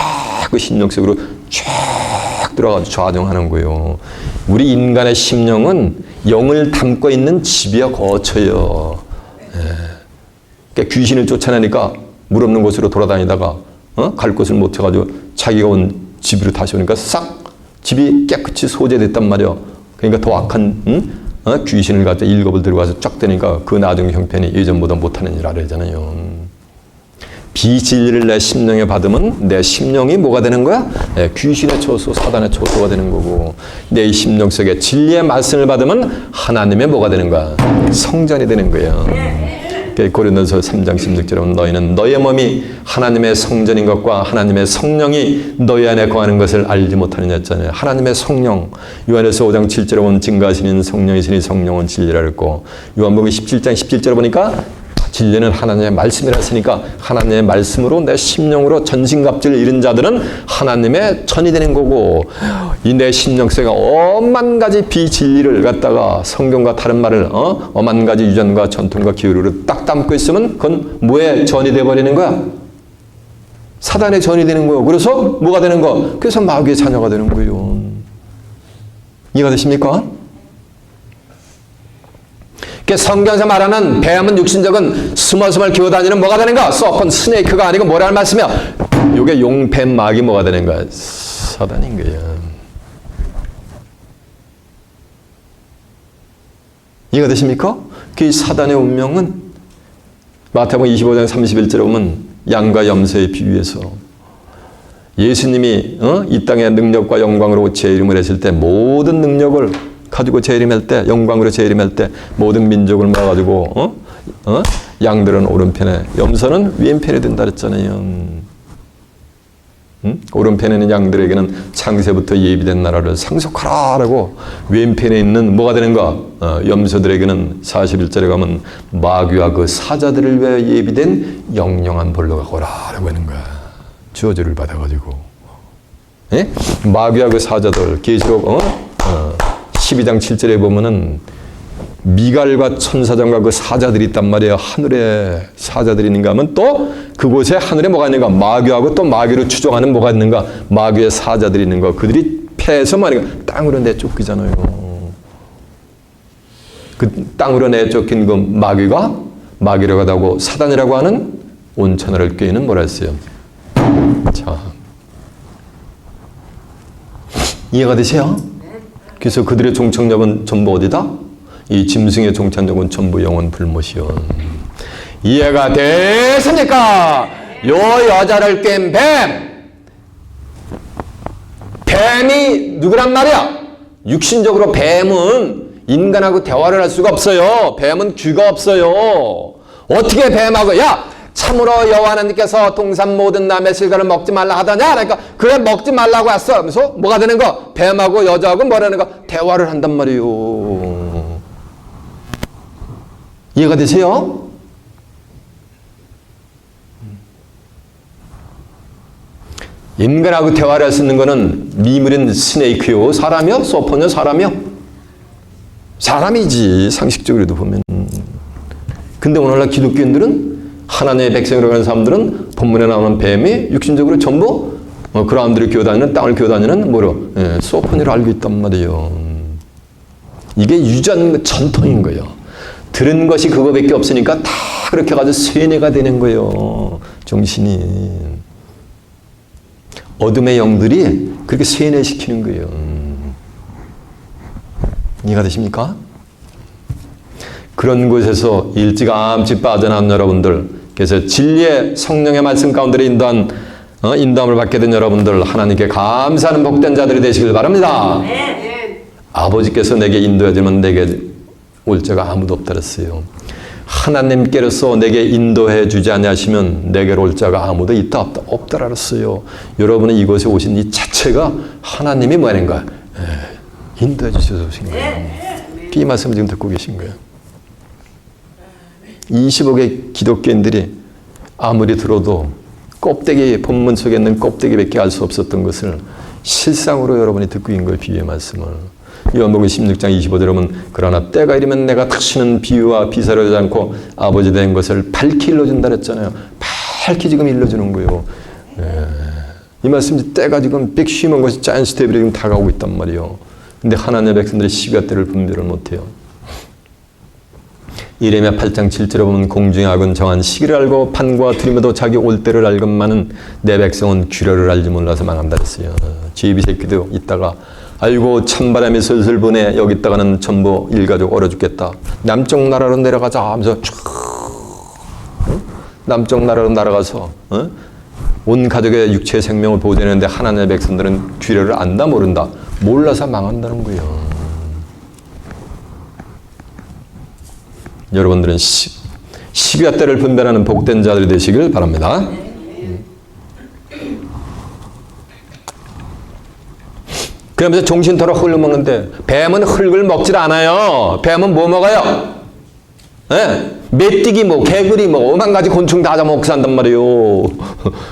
그 심령 속으로 쫙 들어가서 좌정하는 거예요. 우리 인간의 심령은 영을 담고 있는 집이야 거쳐요. 그러니까 귀신을 쫓아내니까 물 없는 곳으로 돌아다니다가 갈 곳을 못 해가지고 자기가 온 집으로 다시 오니까 싹 집이 깨끗이 소재됐단 말이야. 그러니까 더 악한 귀신을 갖다 일곱을 들어가서 쫙 되니까 그 나중 형편이 예전보다 못하는 일 알아야잖아요. 비진리를 내 심령에 받으면 내 심령이 뭐가 되는 거야? 귀신의 초소, 사단의 초소가 되는 거고, 내 심령 속에 진리의 말씀을 받으면 하나님의 뭐가 되는 거야? 성전이 되는 거예요. 고린도서 3장 16절에 너희는 너의 몸이 하나님의 성전인 것과 하나님의 성령이 너희 안에 거하는 것을 알지 못하느냐 했잖아요. 하나님의 성령, 요한에서 5장 7절에 보면 증거하시는 성령이시니 성령은 진리라 그랬고, 요한복음 17장 17절에 보니까 진리는 하나님의 말씀이라 했으니까 하나님의 말씀으로 내 심령으로 전신갑주를 잃은 자들은 하나님의 전이 되는 거고, 이 내 심령 속에 오만 가지 비진리를 갖다가 성경과 다른 말을 오만 가지 유전과 전통과 기호를 딱 담고 있으면 그건 뭐의 전이 되어버리는 거야? 사단의 전이 되는 거예요. 그래서 뭐가 되는 거? 그래서 마귀의 자녀가 되는 거예요. 이해가 되십니까? 성경에서 말하는 뱀은 육신적은 스멀스멀 기어다니는 뭐가 되는가? 서펀 스네이크가 아니고 뭐라는 말씀이야? 이게 용뱀 마귀 뭐가 되는 거야? 사단인 거야. 이해가 되십니까? 그 사단의 운명은 마태복음 25장 31절에 보면 양과 염소에 비유해서 예수님이 이 땅의 능력과 영광으로 재림을 했을 때 모든 능력을 가지고 재림할 때, 영광으로 재림할 때 모든 민족을 모아가지고 양들은 오른편에, 염소는 왼편에 든다 그랬잖아요. 오른편에는 양들에게는 창세부터 예비된 나라를 상속하라라고, 왼편에 있는 뭐가 되는가? 염소들에게는 41절에 가면 마귀와 그 사자들을 위하여 예비된 영영한 볼로가 오라라고 하는 거야. 저주를 받아가지고. 예? 마귀와 그 사자들, 계시록 12장 7절에 보면은 미갈과 천사장과 그 사자들이 있단 말이에요. 하늘에 사자들이 있는가 하면 또 그곳에 하늘에 뭐가 있는가? 마귀하고 또 마귀를 추종하는 뭐가 있는가? 마귀의 사자들이 있는가? 그들이 패해서 말이야 땅으로 내쫓기잖아요. 그 땅으로 내쫓긴 그 마귀가 마귀라고 하고 사단이라고 하는 온천하를 꾀는 뭐라 했어요? 자, 이해가 되세요? 그래서 그들의 종착역은 전부 어디다? 이 짐승의 종착역은 전부 영원 불못이요. 이해가 됐습니까? 요 여자를 깬 뱀. 뱀이 누구란 말이야? 육신적으로 뱀은 인간하고 대화를 할 수가 없어요. 뱀은 귀가 없어요. 어떻게 뱀하고, 야! 참으로 여호와 하나님께서 동산 모든 나무의 실과를 먹지 말라 하더냐? 그러니까 그래 먹지 말라고 했어. 그래서 뭐가 되는 거? 뱀하고 여자하고 뭐라는 거? 대화를 한단 말이에요. 이해가 되세요? 인간하고 대화를 할 수 있는 거는 미물인 스네이크요? 사람이요? 소폰요? 사람이요? 사람이지, 상식적으로도 보면. 근데 오늘날 기독교인들은, 하나님의 백성이라고 하는 사람들은 본문에 나오는 뱀이 육신적으로 전부 그라운드를 기어다니는, 땅을 기어다니는 뭐로? 소폰이라고 알고 있단 말이에요. 이게 유전 전통인 거예요. 들은 것이 그거밖에 없으니까 다 그렇게 가지고 세뇌가 되는 거예요. 정신이. 어둠의 영들이 그렇게 세뇌시키는 거예요. 이해가 되십니까? 그런 곳에서 일찌감치 빠져나온 여러분들, 그래서 진리의 성령의 말씀 가운데 인도함을 받게 된 여러분들, 하나님께 감사하는 복된 자들이 되시길 바랍니다. 아버지께서 내게 인도해주면 내게 올 자가 아무도 없다 그랬어요. 하나님께로서 내게 인도해 주지 않으시면 내게로 올 자가 아무도 있다 없다 그랬어요. 여러분은 이곳에 오신 이 자체가 하나님이 뭐 하는 거야? 인도해 주셔서 오신 거예요. 이 말씀을 지금 듣고 계신 거예요. 25개 기독교인들이 아무리 들어도 껍데기, 본문 속에 있는 껍데기밖에 알 수 없었던 것을 실상으로 여러분이 듣고 있는 거예요. 비유의 말씀을. 요한복음 16장 25절에 보면 그러나 때가 이르면 내가 다시는 비유와 비사를 하지 않고 아버지 된 것을 밝히 일러준다 그랬잖아요. 밝히 지금 일러주는 거예요. 이 말씀이 때가 지금 백심한 것이 짜인 스텝으로 지금 다가오고 있단 말이에요. 근데 하나님의 백성들이 시기와 때를 분별을 못해요. 이레미야 8장 7절에 보면 공중의 악은 정한 시기를 알고 판과 두림에도 자기 올 때를 알건만은 내 백성은 규례를 알지 몰라서 망한다 그랬어요. 제비 새끼도 있다가 아이고 찬바람이 슬슬 부네 여기 있다가는 전부 일가족 얼어 죽겠다. 남쪽 나라로 내려가자 하면서 쭉 남쪽 나라로 날아가서 온 가족의 육체의 생명을 보호되는데 하나님의 백성들은 규례를 안다 모른다. 몰라서 망한다는 거예요. 여러분들은 시기와 때를 분별하는 복된 자들이 되시길 바랍니다. 그러면서 종신토록 흙을 먹는데 뱀은 흙을 먹질 않아요. 뱀은 뭐 먹어요? 메뚜기 뭐 개구리 뭐 오만 가지 곤충 다 잡아먹고 산단 말이에요.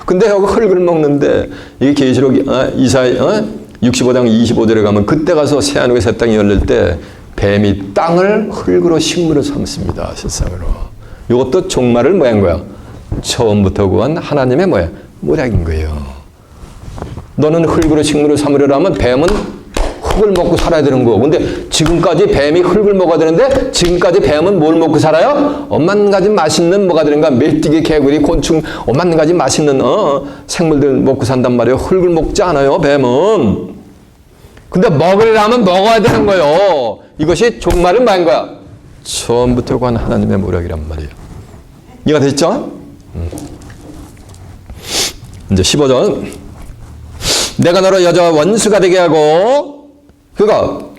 근데 여기 흙을 먹는데 이게 계시록 이사야 65장 25절에 가면 그때 가서 새하늘과 새 땅이 열릴 때 뱀이 땅을 흙으로 식물을 삼습니다. 실상으로. 이것도 종말을 뭐한 거야? 처음부터 구한 하나님의 모략인 거예요. 너는 흙으로 식물을 삼으려면 뱀은 흙을 먹고 살아야 되는 거고. 근데 지금까지 뱀이 흙을 먹어야 되는데 지금까지 뱀은 뭘 먹고 살아요? 오만 가지 맛있는 뭐가 되는가? 메뚜기, 개구리, 곤충, 오만 가지 맛있는 생물들 먹고 산단 말이에요. 흙을 먹지 않아요, 뱀은. 근데 먹으려면 먹어야 되는 거예요. 이것이 종말은 뭐인 거야? 처음부터 관 하나님의 모략이란 말이에요. 이해가 됐죠? 이제 15절. 내가 너로 여자와 원수가 되게 하고 그거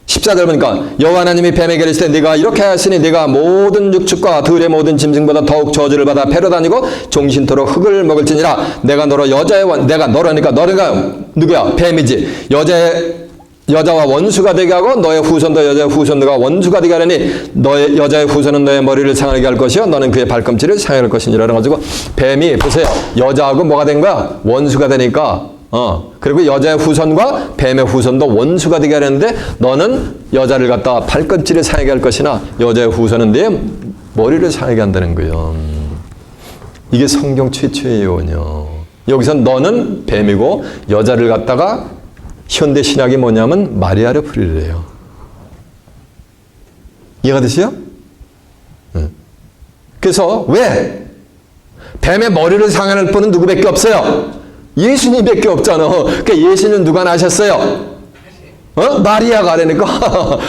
14절 보니까 여호와 하나님이 뱀에게 이르시되 네가 이렇게 하였으니 네가 모든 육축과 들의 모든 짐승보다 더욱 저주를 받아 배로 다니고 종신토록 흙을 먹을지니라. 내가 너로 내가 너라니까 너가 누구야? 뱀이지. 여자와 원수가 되게 하고 너의 후손도 여자의 후손도가 원수가 되게 하려니 너의 여자의 후손은 너의 머리를 상하게 할 것이요 너는 그의 발꿈치를 상하게 할 것이니라. 그래가지고 뱀이 보세요. 여자하고 뭐가 된 거야? 원수가 되니까 그리고 여자의 후손과 뱀의 후손도 원수가 되게 하려는데 너는 여자를 갖다가 발꿈치를 상하게 할 것이나 여자의 후손은 내 머리를 상하게 한다는 거예요. 이게 성경 최초의 예언이요. 여기서 너는 뱀이고 여자를 갖다가 현대 신학이 뭐냐면 마리아를 부르래요. 이해가 되세요? 그래서 왜? 뱀의 머리를 상할 분은 누구밖에 없어요? 예수님밖에 없잖아. 그러니까 예수님 누가 나셨어요? 마리아가 하라니까.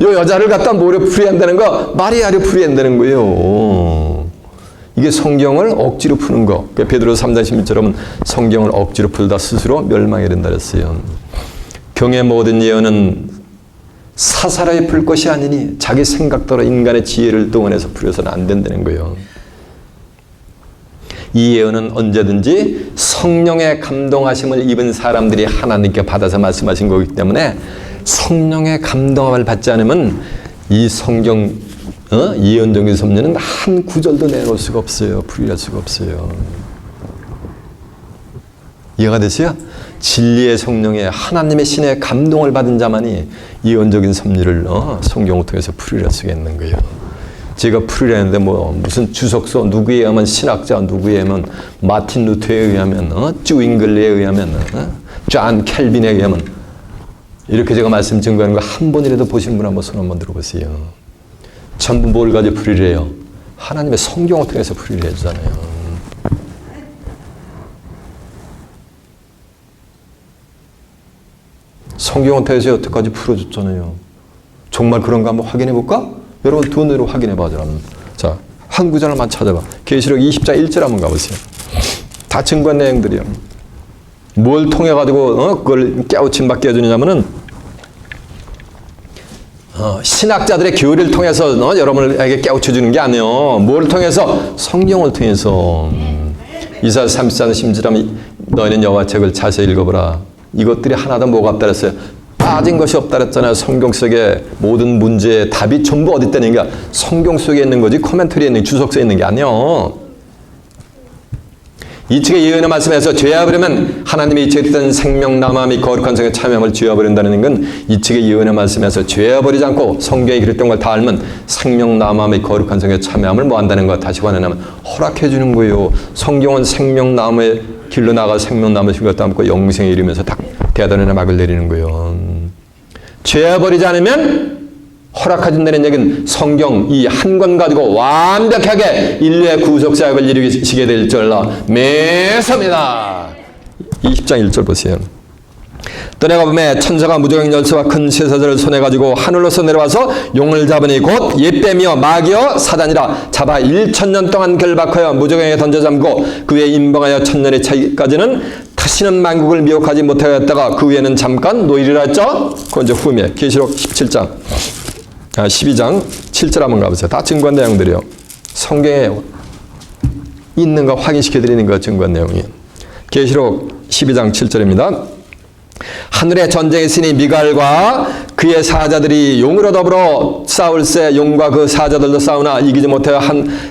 요 여자를 갖다 뭐를 풀이한다는 거? 마리아를 풀이한다는 거예요. 이게 성경을 억지로 푸는 거. 그러니까 베드로 3장 16절은 성경을 억지로 풀다 스스로 멸망해야 된다 그랬어요. 경의 모든 예언은 사사로이 풀 것이 아니니 자기 생각대로 인간의 지혜를 동원해서 풀어서는 안 된다는 거예요. 이 예언은 언제든지 성령의 감동하심을 입은 사람들이 하나님께 받아서 말씀하신 거기 때문에 성령의 감동함을 받지 않으면 이 성경 예언적인 섭리는 한 구절도 내놓을 수가 없어요. 풀이할 수가 없어요. 이해가 되세요? 진리의 성령의 하나님의 신의 감동을 받은 자만이 예언적인 섭리를 성경을 통해서 풀이할 수가 있는 거예요. 제가 풀이하는데 무슨 주석서 누구에 의하면 신학자 누구에 의하면 마틴 루터에 의하면 쭈잉글리에 의하면 존 켈빈에 의하면 이렇게 제가 말씀 증거하는 거 한 번이라도 보신 분 한번 손 한번 들어보세요. 전부 뭘 가지고 풀이를 해요? 하나님의 성경을 통해서 풀이를 해주잖아요. 성경을 통해서 여태까지 풀어줬잖아요. 정말 그런가 한번 확인해 볼까? 여러분 두 눈으로 확인해 봐줘. 자, 한 구절만 찾아봐. 계시록 20장 1절 한번 가보세요. 다 증거한 내용들이요. 뭘 통해 가지고 그걸 깨우침 받게 해주느냐면은 신학자들의 교리를 통해서 여러분에게 깨우쳐 주는 게 아니에요. 뭘 통해서? 성경을 통해서. 이사야 34장 10절하면 너희는 여호와 책을 자세히 읽어보라. 이것들이 하나도 뭐가 없다 그랬어요. 빠진 것이 없다 그랬잖아요. 성경 속에 모든 문제의 답이 전부 어디 있다는 게 성경 속에 있는 거지 코멘터리에 있는 주석서에 있는 게 아니에요. 이 책의 예언의 말씀에서 죄야 버리면 하나님이 이 책에 있던 생명나무 및 거룩한 성의 참여함을 죄야 버린다는 건 이 책의 예언의 말씀에서 죄야 버리지 않고 성경에 기록된 걸 다 알면 생명나무 및 거룩한 성의 참여함을 뭐 한다는 것 다시 관해하면 허락해 주는 거예요. 성경은 생명나무의 길로 나가 생명나무의 길로 담고 영생에 이르면서 대단한 막을 내리는 거예요. 죄야 버리지 않으면 허락해준다는 얘기는 성경 이 한 권 가지고 완벽하게 인류의 구속사역을 이루시게 될 줄로 매섭니다. 20장 1절 보세요. 또 내가 보매 천사가 무저갱 열쇠와 큰 쇠사슬을 손에 가지고 하늘로서 내려와서 용을 잡으니 곧 옛뱀이여 마귀여 사단이라 잡아 1000년 동안 결박하여 무저갱에 던져 잠고 그 위에 임봉하여 1000년의 차기까지는 다시는 만국을 미혹하지 못하였다가 그 위에는 잠깐 노일이라 했죠. 그건 이제 후에 계시록 12장 7절 한번 가보세요. 다 증거한 내용들이요. 성경에 있는 거 확인시켜 드리는 거 증거한 내용이에요. 계시록 12장 7절입니다. 하늘에 전쟁이 있으니 미갈과 그의 사자들이 용으로 더불어 싸울새 용과 그 사자들도 싸우나 이기지 못하여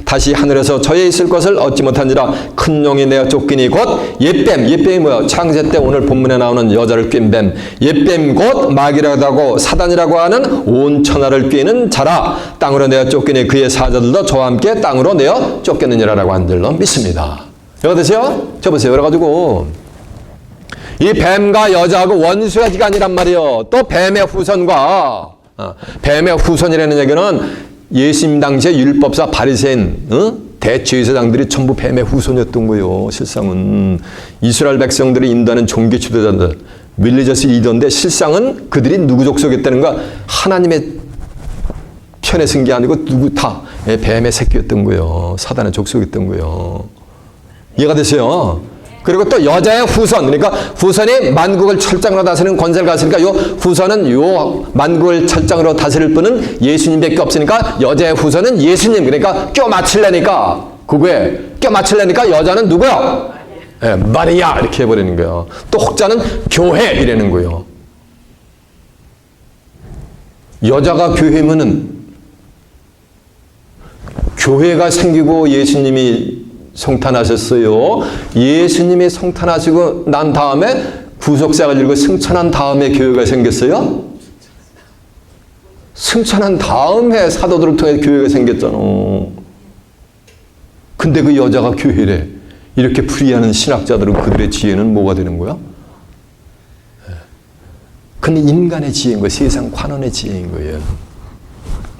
다시 하늘에서 저에 있을 것을 얻지 못한지라 큰 용이 내어 쫓기니 곧 옛뱀이 뭐야? 창세 때 오늘 본문에 나오는 여자를 꿰인 뱀 옛뱀 곧 마귀라고 하고 사단이라고 하는 온 천하를 꿰는 자라 땅으로 내어 쫓기니 그의 사자들도 저와 함께 땅으로 내어 쫓겼느니라라고 한 줄로 믿습니다. 여기 되세요? 저 보세요. 그래가지고 이 뱀과 여자하고 원수의 기간이란 말이에요. 또 뱀의 후손과 뱀의 후손이라는 얘기는 예수님 당시에 율법사 바리새인 대제사장들이 전부 뱀의 후손이었던 거예요. 실상은 이스라엘 백성들이 인도하는 종교 지도자들 릴리저스 리더인데 실상은 그들이 누구 족속이었다는가 하나님의 편에 쓴 게 아니고 누구 다 뱀의 새끼였던 거예요. 사단의 족속이었던 거예요. 이해가 되세요? 그리고 또 여자의 후손, 그러니까 후손이 만국을 철장으로 다스리는 권세를 가지니까 요 후손은 요 만국을 철장으로 다스릴 분은 예수님밖에 없으니까 여자의 후손은 예수님, 그러니까 껴 맞추려니까 그거에 껴 맞추려니까 여자는 누구요? 네, 마리아 이렇게 해버리는 거예요. 또 혹자는 교회 이라는 거예요. 여자가 교회면은 교회가 생기고 예수님이 성탄하셨어요. 예수님이 성탄하시고 난 다음에 구속사역을 이루고 승천한 다음에 교회가 생겼어요? 승천한 다음에 사도들을 통해 교회가 생겼잖아. 근데 그 여자가 교회래. 이렇게 풀이하는 신학자들은 그들의 지혜는 뭐가 되는 거야? 그건 인간의 지혜인 거예요. 세상 관원의 지혜인 거예요.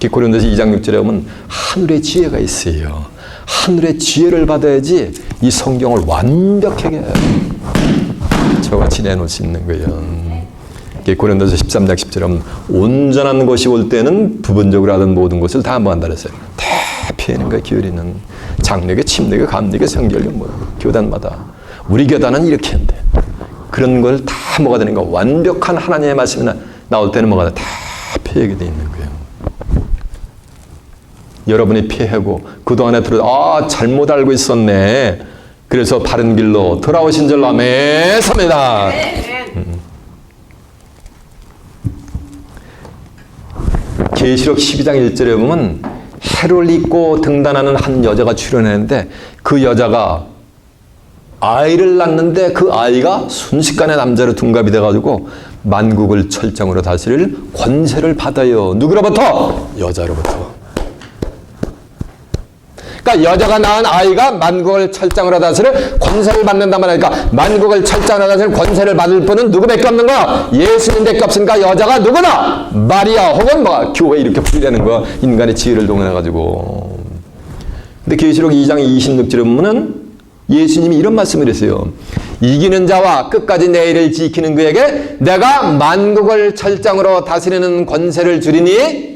고린도서 2장 6절에 보면 하늘의 지혜가 있어요. 하늘의 지혜를 받아야지 이 성경을 완벽하게 저같이 내놓을 수 있는 거예요. 고린도서 13장 10절에 보면 온전한 것이 올 때는 부분적으로 하던 모든 것을 다 뭐 한다 그랬어요. 다 피하는 거예요. 기울이는 장례교, 침례교, 감례교, 성결교 뭐 교단마다 우리 교단은 이렇게 한대. 그런 걸 다 뭐가 되는가? 완벽한 하나님의 말씀이 나올 때는 뭐가 다 피하게 돼 있는 거예요. 여러분이 피하고 그동안에 잘못 알고 있었네. 그래서 바른 길로 돌아오신 줄로 매섭니다. 계시록 12장 1절에 보면 해를 입고 등단하는 한 여자가 출연했는데 그 여자가 아이를 낳는데 그 아이가 순식간에 남자로 둔갑이 돼가지고 만국을 철장으로 다스릴 권세를 받아요. 누구로부터? 여자로부터. 그러니까 여자가 낳은 아이가 만국을 철장으로 다스릴 권세를 받는단 말이니까 만국을 철장으로 다스릴 권세를 받을 분은 누구밖에 없는 거야? 예수님밖에 없으니까 여자가 누구나? 마리아 혹은 뭐 교회 이렇게 풀이되는 거야. 인간의 지혜를 동원해가지고. 근데 계시록 2장 26절에 보면은 예수님이 이런 말씀을 했어요. 이기는 자와 끝까지 내 일을 지키는 그에게 내가 만국을 철장으로 다스리는 권세를 주리니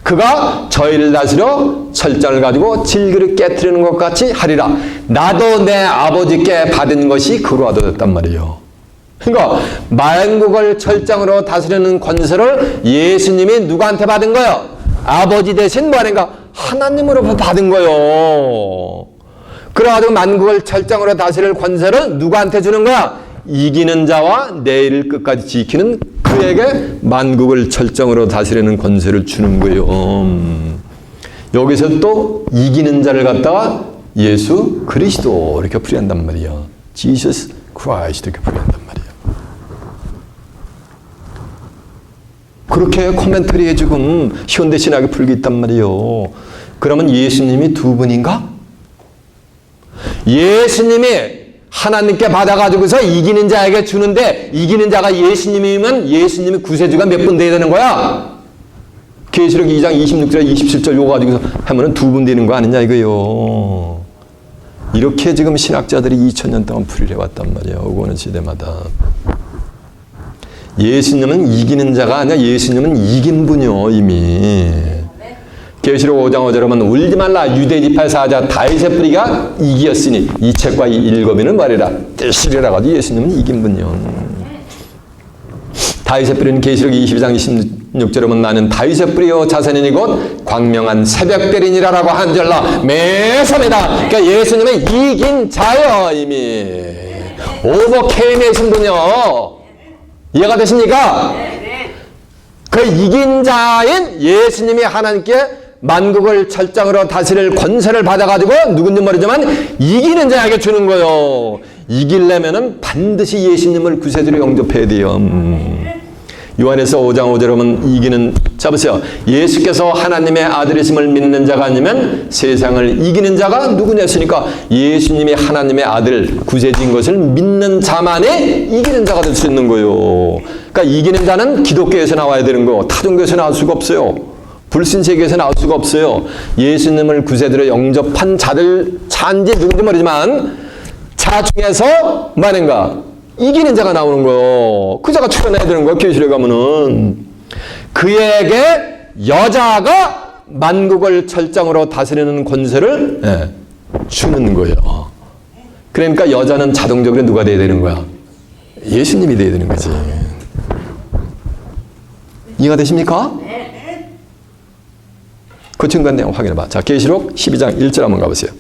그가 저희를 다스려 철장을 가지고 질그릇 깨트리는 것 같이 하리라. 나도 내 아버지께 받은 것이 그로 얻었단 말이에요. 그러니까 만국을 철장으로 다스리는 권세를 예수님이 누구한테 받은 거예요? 아버지 대신 뭐 하는가? 하나님으로부터 받은 거예요. 그래가지고 만국을 철장으로 다스릴 권세를 누구한테 주는 거야? 이기는 자와 내일을 끝까지 지키는 그에게 만국을 철장으로 다스리는 권세를 주는 거예요. 여기서 또 이기는 자를 갖다가 예수 그리스도 이렇게 풀이한단 말이에요. Jesus Christ 이렇게 풀이한단 말이에요. 그렇게 코멘터리에 지금 현대신학에 풀고 있단 말이에요. 그러면 예수님이 두 분인가? 예수님이 하나님께 받아가지고서 이기는 자에게 주는데 이기는 자가 예수님이면 예수님이 구세주가 몇 분 돼야 되는 거야? 계시록 2장 26절 27절 요거 가지고서 하면은 두 분 되는 거 아니냐 이거요. 이렇게 지금 신학자들이 2000년 동안 풀이를 해왔단 말이에요. 오고는 시대마다. 예수님은 이기는 자가 아니라 예수님은 이긴 분이요 이미. 계시록 5장 5절에 보면 울지 말라 유대 지파 사자 다윗의 뿌리가 이기었으니 이 책과 이 읽어비는 말이라 떼시리라 가지고 예수님은 이긴 분이요. 다윗의 뿌리는 계시록 22장 26절에 보면 나는 다윗의 뿌리요 자손이니 곧 광명한 새벽별이니라라고 한 절라 매섭이다. 그러니까 예수님은 이긴 자요 이미. 오버케임이신 분이요. 이해가 되십니까? 그 이긴 자인 예수님이 하나님께 만국을 철장으로 다스릴 권세를 받아가지고 누군지 모르지만 이기는 자에게 주는 거요. 이기려면은 반드시 예수님을 구세주로 영접해야 돼요. 요한에서 5장 5절에 보면 이기는 자 보세요. 예수께서 하나님의 아들이심을 믿는 자가 아니면 세상을 이기는 자가 누구냐 했으니까 예수님이 하나님의 아들 구세주인 것을 믿는 자만이 이기는 자가 될 수 있는 거예요. 그러니까 이기는 자는 기독교에서 나와야 되는 거. 타종교에서 나올 수가 없어요. 불신세계에서 나올 수가 없어요. 예수님을 구세주로 영접한 자인지 누군지 모르지만 자 중에서 뭐하는가? 이기는 자가 나오는 거예요. 그 자가 출연해야 되는 거예요. 계시록에 가면은. 그에게 여자가 만국을 철장으로 다스리는 권세를 주는 거예요. 그러니까 여자는 자동적으로 누가 돼야 되는 거야? 예수님이 돼야 되는 거지. 이해가 되십니까? 그 중간 내용 확인해봐. 자, 계시록 12장 1절 한번 가보세요.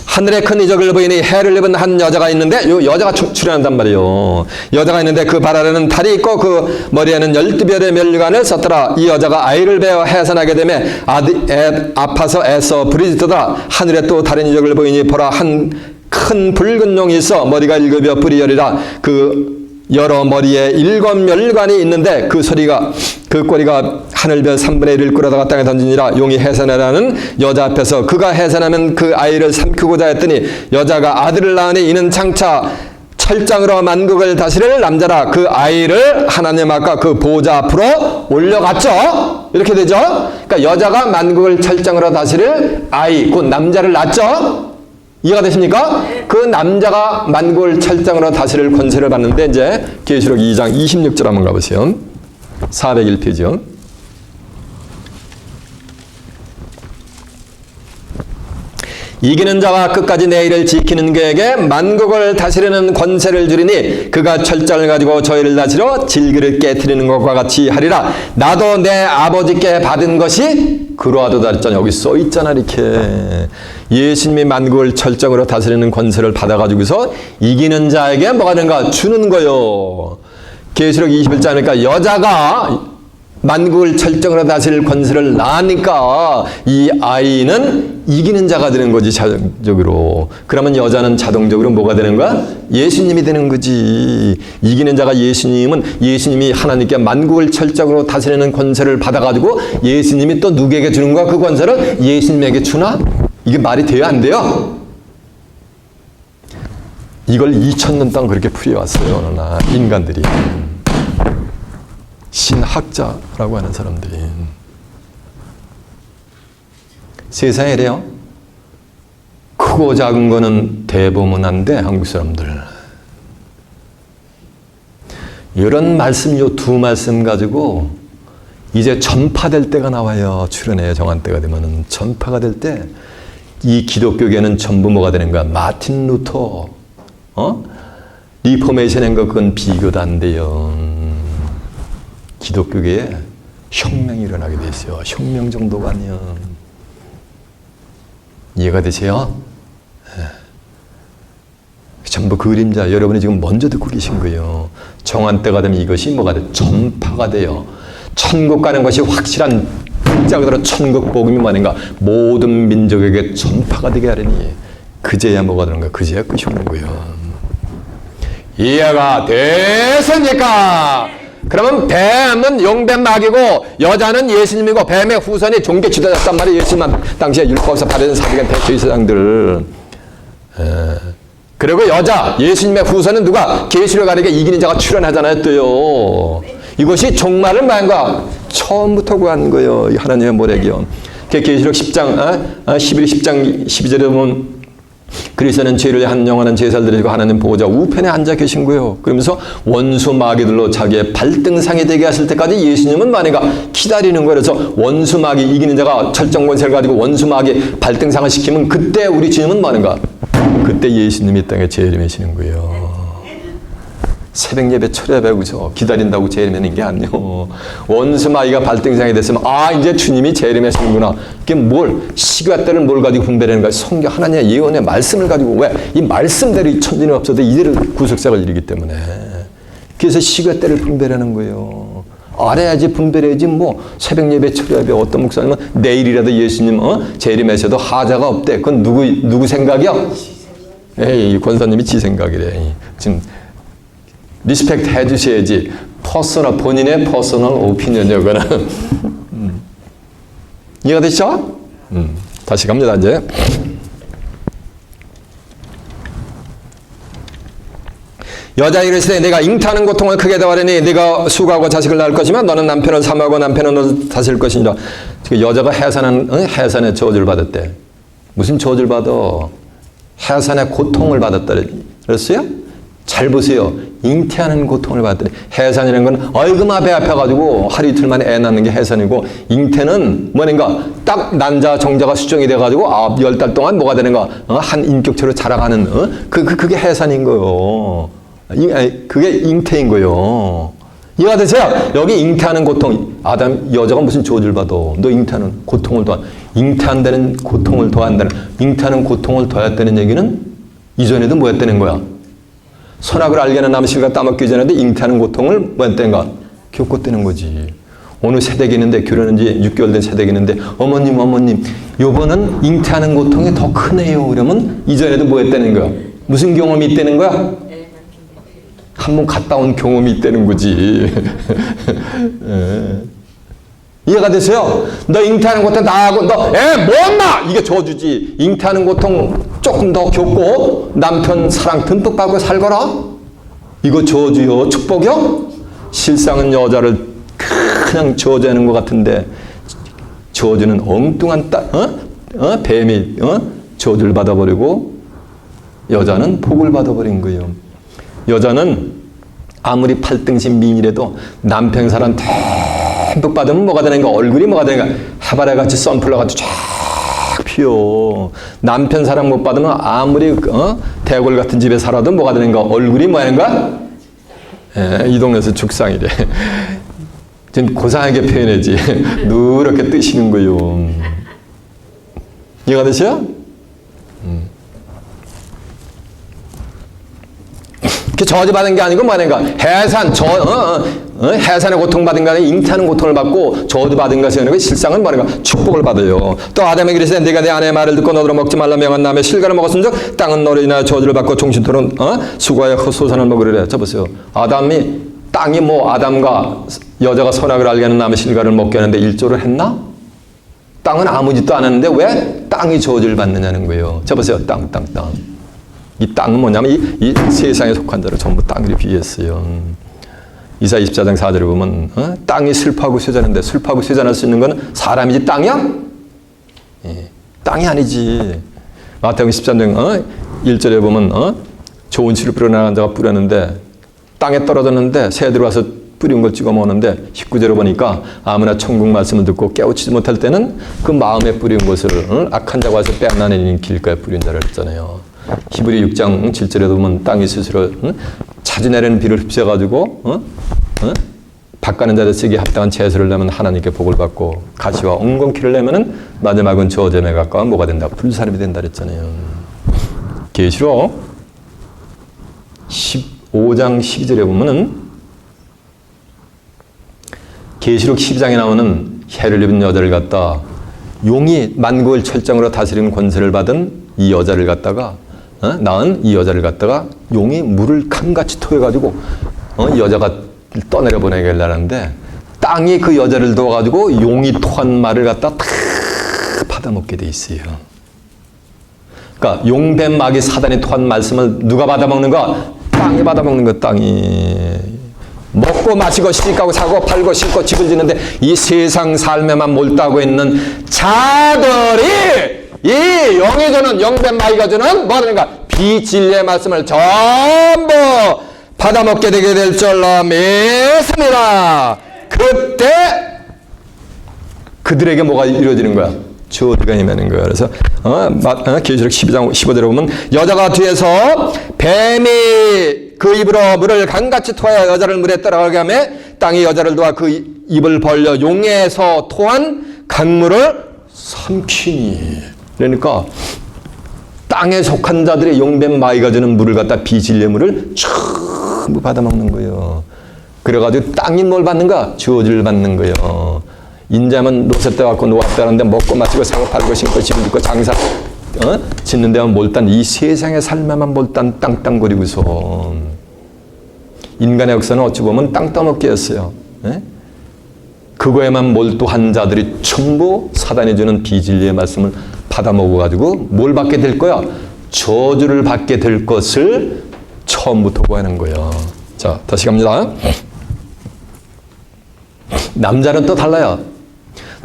하늘에 큰 이적을 보이니 해를 입은 한 여자가 있는데 이 여자가 출현한단 말이에요. 여자가 있는데 그 발 아래는 달이 있고 그 머리에는 12별의 멸관을 썼더라. 이 여자가 아이를 베어 해산하게 되며 아파서 애써 부르짖더라. 하늘에 또 다른 이적을 보이니 보라 한 큰 붉은 용이 있어 머리가 7여 뿔이 열이라. 그 여러 머리에 7멸관이 있는데 그 꼬리가 하늘별 3분의 1을 끌어다가 땅에 던지니라. 용이 해산하라는 여자 앞에서 그가 해산하면 그 아이를 삼키고자 했더니 여자가 아들을 낳으니 이는 장차 철장으로 만국을 다스릴 남자라. 그 아이를 하나님 아까 그 보좌 앞으로 올려갔죠. 이렇게 되죠. 그러니까 여자가 만국을 철장으로 다스릴 아이, 그 남자를 낳죠. 이해가 되십니까? 그 남자가 만국을 철장으로 다스릴 권세를 받는데 이제 계시록 2장 26절 한번 가보세요. 401페이지요. 이기는 자와 끝까지 내 일을 지키는 그에게 만국을 다스리는 권세를 주리니 그가 철장을 가지고 저희를 다스려 질그를 깨트리는 것과 같이 하리라. 나도 내 아버지께 받은 것이 그러하도다 했잖아. 여기 써 있잖아. 이렇게 예수님이 만국을 철장으로 다스리는 권세를 받아가지고서 이기는 자에게 뭐가 되는가? 주는 거요. 계시록 21장이니까 여자가 만국을 철장으로 다스릴 권세를 낳으니까 이 아이는 이기는 자가 되는 거지, 자동적으로. 그러면 여자는 자동적으로 뭐가 되는 거야? 예수님이 되는 거지. 이기는 자가 예수님은 예수님이 하나님께 만국을 철장으로 다스리는 권세를 받아가지고 예수님이 또 누구에게 주는 거야? 그 권세를 예수님에게 주나? 이게 말이 돼요? 안 돼요? 이걸 2000년 동안 그렇게 풀이해왔어요. 어느 날 인간들이. 신학자라고 하는 사람들이. 세상에 이래요. 크고 작은 거는 대범한데 한국 사람들. 이런 말씀, 요 두 말씀 가지고 이제 전파될 때가 나와요. 출현의 정한 때가 되면은 전파가 될 때 이 기독교계는 전부 뭐가 되는 거야? 마틴 루터, 리포메이션인 것 그건 비교도 안 돼요. 기독교계에 혁명이 일어나게 돼 있어요. 혁명 정도가 아니야. 이해가 되세요? 네. 전부 그림자. 여러분이 지금 먼저 듣고 계신 거예요. 정한 때가 되면 이것이 뭐가 돼? 전파가 돼요. 천국 가는 것이 확실한 자 그대로 천국 복음이 뭐는가 모든 민족에게 전파가 되게 하려니 그제야 뭐가 되는 거야? 그제야 끝이 오는 거예요. 이해가 됐습니까? 그러면 뱀은 용뱀 마귀고 여자는 예수님이고 뱀의 후손이 종교 지도자였단 말이에요. 예수님 당시에 율법서 바리새인 사두개인 대제사장들. 그리고 여자 예수님의 후손은 누가? 계시록 가리게 이기는 자가 출현하잖아요. 또요. 이것이 종말을 말한가 처음부터 구한 거예요. 하나님의 모략이요. 계시록 10장 11장 12절에 보면 그리스도는 죄를 한 영원한 제사를 드리고 하나님 보호자 우편에 앉아 계신 거예요. 그러면서 원수 마귀들로 자기의 발등상이 되게 하실 때까지 예수님은 만약에 기다리는 거예요. 그래서 원수 마귀 이기는 자가 철정 권세를 가지고 원수 마귀 발등상을 시키면 그때 우리 주님은 뭐는가? 그때 예수님이 땅에 재림하시는 거예요. 새벽 예배, 철야배, 그죠? 기다린다고 재림하는 게 아니요. 원수 마귀가 발등상이 됐으면, 이제 주님이 재림하시는구나. 이게 시기와 때를 뭘 가지고 분별하는 거야? 성경, 하나님의 예언의 말씀을 가지고, 왜? 이 말씀대로 이 천지는 없어도 이대로 구속사를 이루기 때문에. 그래서 시기와 때를 분별하는 거예요. 알아야지, 분별해야지, 새벽 예배, 철야배, 어떤 목사님은 내일이라도 예수님, 재림하셔도 하자가 없대. 그건 누구 생각이야? 에이, 권사님이 지 생각이래. 지금, 리스펙트 해주셔야지. 본인의 퍼스널 오피니언이요, 그거는. 이해가 되시죠? 다시 갑니다, 이제. 여자에게 이르시되 내가 잉태하는 고통을 크게 더하리니 네가 수고하고 자식을 낳을 것이면 너는 남편을 사모하고 남편은 너를 다스릴 것이니라. 여자가 해산의 저주를 받았대. 무슨 저주를 받아? 해산의 고통을 받았다 그랬어요? 잘 보세요. 잉태하는 고통을 받더니 해산이라는 건 얼그마 배 아파가지고 하루 이틀 만에 애 낳는 게 해산이고 잉태는 뭐는가 딱 난자 정자가 수정이 돼가지고 10달 동안 뭐가 되는가 한 인격체로 자라가는 그게 해산인 거요. 그게 잉태인 거요. 이해가 되세요? 여기 잉태하는 고통 여자가 무슨 저주를 받아. 너 잉태하는 고통을 잉태한다는 고통을 더한다는 잉태하는 고통을 더했다는 얘기는 이전에도 뭐였다는 거야? 선악을 알게 하는 남실과 따먹기 전에도 잉태하는 고통을 뭐였다는가? 겪었다는 거지. 어느 세대가 있는데 결혼한 지 6개월 된 세대가 있는데 어머님 요번은 잉태하는 고통이 더 크네요. 그러면 이전에도 뭐였다는 거야? 무슨 경험이 있다는 거야? 한번 갔다 온 경험이 있다는 거지. 이해가 되세요? 너 잉태하는 고통 다 하고 너 애 못 낳아! 이게 저주지. 잉태하는 고통 조금 더 겪고 남편 사랑 듬뿍 받고 살거라? 이거 저주요? 축복이요? 실상은 여자를 그냥 저주하는 것 같은데 저주는 엉뚱한 뱀이 저주를 받아버리고 여자는 복을 받아버린 거예요. 여자는 아무리 팔등신 미인이라도 남편 사랑 듬뿍 받으면 뭐가 되는가? 얼굴이 뭐가 되는가? 해바라기같이 선플러같이 쫙 피어. 남편 사랑 못 받으면 아무리 대골 같은 집에 살아도 뭐가 되는가? 얼굴이 뭐 하는가? 이 동네에서 죽상이래. 좀 고상하게 표현하지. 누렇게 뜨시는 거요. 이해가 되세요? 저주받은 게 아니고 뭐하는가? 해산의 고통받은 게 아니라 잉태하는 고통을 받고 저주받은 것이 아니고 실상은 뭐하는가? 축복을 받아요. 또 아담에게 이르시되 네가 내 아내의 말을 듣고 너더러 먹지 말라 명한 다음에 실과를 먹었은즉 땅은 너로 인하여 저주를 받고 종신토록 수고하여 헛소산을 먹으리라. 자 보세요. 땅이 아담과 여자가 선악을 알게 하는 다음에 실과를 먹게 하는데 일조를 했나? 땅은 아무 짓도 안 하는데 왜 땅이 저주를 받느냐는 거예요. 자 보세요. 땅. 이 땅은 뭐냐면 이 세상에 속한 자를 전부 땅으로 비유했어요. 이사야 24장 4절에 보면 땅이 슬퍼하고 쇠잔한데 슬퍼하고 쇠잔할 수 있는 건 사람이지 땅이야? 땅이 아니지. 마태복음 13장 1절에 보면 좋은 씨를 뿌려나간 자가 뿌렸는데 땅에 떨어졌는데 새들이 와서 뿌린 걸 찍어 먹었는데 19절에 보니까 아무나 천국 말씀을 듣고 깨우치지 못할 때는 그 마음에 뿌린 것을 악한 자가 와서 빼앗아내는 길가에 뿌린 자를 했잖아요. 히브리 6장 7절에도 보면 땅이 스스로 차지내리는 비를 흡수해가지고 밭가는 자들 쓰기에 합당한 채소를 내면 하나님께 복을 받고 가시와 엉겅퀴를 내면은 마지막은 저점에 가까운 뭐가 된다? 불사름이 된다 그랬잖아요. 계시록 15장 12절에 보면은 계시록 12장에 나오는 해를 입은 여자를 갖다 용이 만국을 철장으로 다스리는 권세를 받은 이 여자를 갖다가 낳은 이 여자를 갖다가 용이 물을 강같이 토해가지고 이 여자가 떠내려 보내게 하려는데 땅이 그 여자를 도와가지고 용이 토한 말을 갖다 다 받아먹게 돼 있어요. 그러니까 용뱀 마귀 사단이 토한 말씀을 누가 받아먹는 거? 땅이 받아먹는 거. 땅이 먹고 마시고 시집가고 사고 팔고 싣고 집을 짓는데 이 세상 삶에만 몰두하고 있는 자들이 이 영이 주는 용뱀 마귀가 주는 뭐라는가? 비진리의 말씀을 전부 받아먹게 되게 될 줄로 믿습니다. 그때 그들에게 뭐가 이루어지는 거야? 저주가 임하는 거예요. 그래서 계시록 12장 15절에 보면 여자가 뒤에서 뱀이 그 입으로 물을 강같이 토하여 여자를 물에 따라가게 하며 땅이 여자를 도와 그 입을 벌려 용에서 토한 강물을 삼키니. 그러니까 땅에 속한 자들의 용뱀 마귀가 주는 물을 갖다 비진리의 물을 전부 받아먹는 거예요. 그래가지고 땅이 뭘 받는가? 저주를 받는 거예요. 인자면 노세 때 갖고 놓았다는데 먹고 마시고 사고 팔고 신고 집을 짓고 장사 짓는 데만 몰단 이 세상의 삶에만 몰단 땅땅거리고서 인간의 역사는 어찌 보면 땅 따먹기였어요. 그거에만 몰두한 자들이 전부 사단이 주는 비진리의 말씀을 받아먹어가지고 뭘 받게 될 거야? 저주를 받게 될 것을 처음부터 구하는 거예요. 자, 다시 갑니다. 남자는 또 달라요.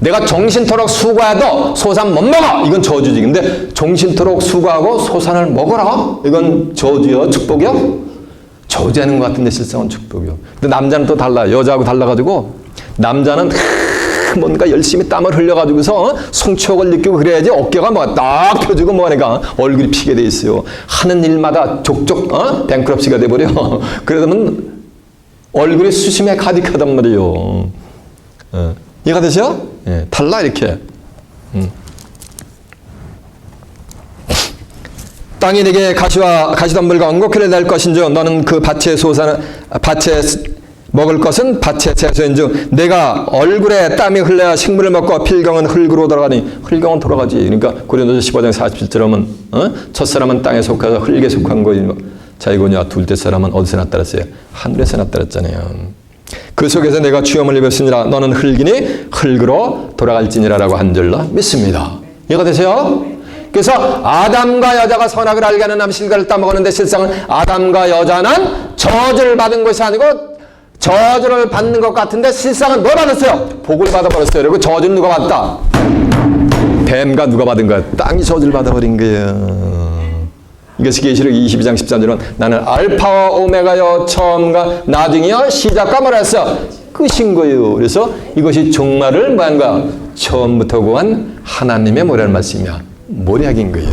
내가 정신토록 수고해도 소산 못 먹어. 이건 저주지. 근데 정신토록 수고하고 소산을 먹어라. 이건 저주요? 축복이요? 저주하는 것 같은데 실상은 축복이요. 근데 남자는 또 달라. 여자하고 달라가지고 남자는 뭔가 열심히 땀을 흘려가지고서 성취욕을 느끼고 그래야지 어깨가 뭐가 딱 펴지고 뭐하니까 얼굴이 피게 돼 있어요. 하는 일마다 족족 뱅크럽시가 돼버려. 그러면 얼굴이 수심에 가득하단 말이에요. 이해가 되죠? 예, 달라 이렇게. 땅이 내게 가시덤불과 엉겅퀴를 낼 것인즉 너는 그 밭에 먹을 것은 밭의 채소인즉 내가 얼굴에 땀이 흘러야 식물을 먹고 필경은 흙으로 돌아가니. 흙경은 돌아가지. 그러니까 고린도서 15장 47절에 보면 첫사람은 땅에 속해서 흙에 속한 거이고 자이고냐 둘째 사람은 어디서 나타났어요? 하늘에서 나타났잖아요. 그 속에서 내가 주염을 입었으니라 너는 흙이니 흙으로 돌아갈지니라라고 한 줄로 믿습니다. 이해가 되세요? 그래서 아담과 여자가 선악을 알게 하는 남실과를 따먹었는데 실상은 아담과 여자는 저주를 받은 것이 아니고 저주를 받는 것 같은데 실상은 뭘 받았어요? 복을 받아버렸어요. 그리고 저주는 누가 받았다? 뱀과 누가 받은 거야? 땅이 저주를 받아버린 거예요. 이것이 계시록 22장 13절은 나는 알파와 오메가여 처음과 나중이여 시작과 뭐라 했어? 끝인 거예요. 그래서 이것이 종말을 뭐한가? 처음부터 구한 하나님의 뭐라는 말씀이야? 모략인 거예요.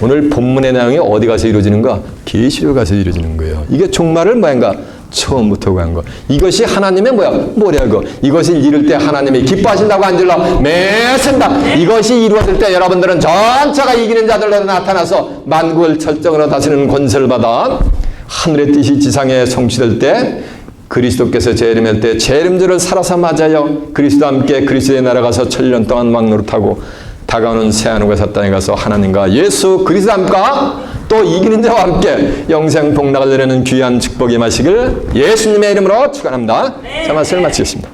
오늘 본문의 내용이 어디 가서 이루어지는가? 계시록 가서 이루어지는 거예요. 이게 종말을 뭐한가? 처음부터 구한 거. 이것이 하나님의 뭐야? 모략이고 이것을 이룰 때 하나님이 기뻐하신다고 한 줄로 믿습니다. 이것이 이루어질 때 여러분들은 전체가 이기는 자들로 나타나서 만국을 철정으로 다스리는 권세를 받아 하늘의 뜻이 지상에 성취될 때 그리스도께서 재림할 때 재림절을 살아서 맞아요. 그리스도와 함께 그리스도의 나라 가서 1000년 동안 왕노릇하고 다가오는 새하늘과 새 땅에 가서 하나님과 예수 그리스도와 함께 또 이기는 자와 함께 영생 복락을 누리는 귀한 축복이 마시길 예수님의 이름으로 축원합니다. 자, 말씀을 마치겠습니다.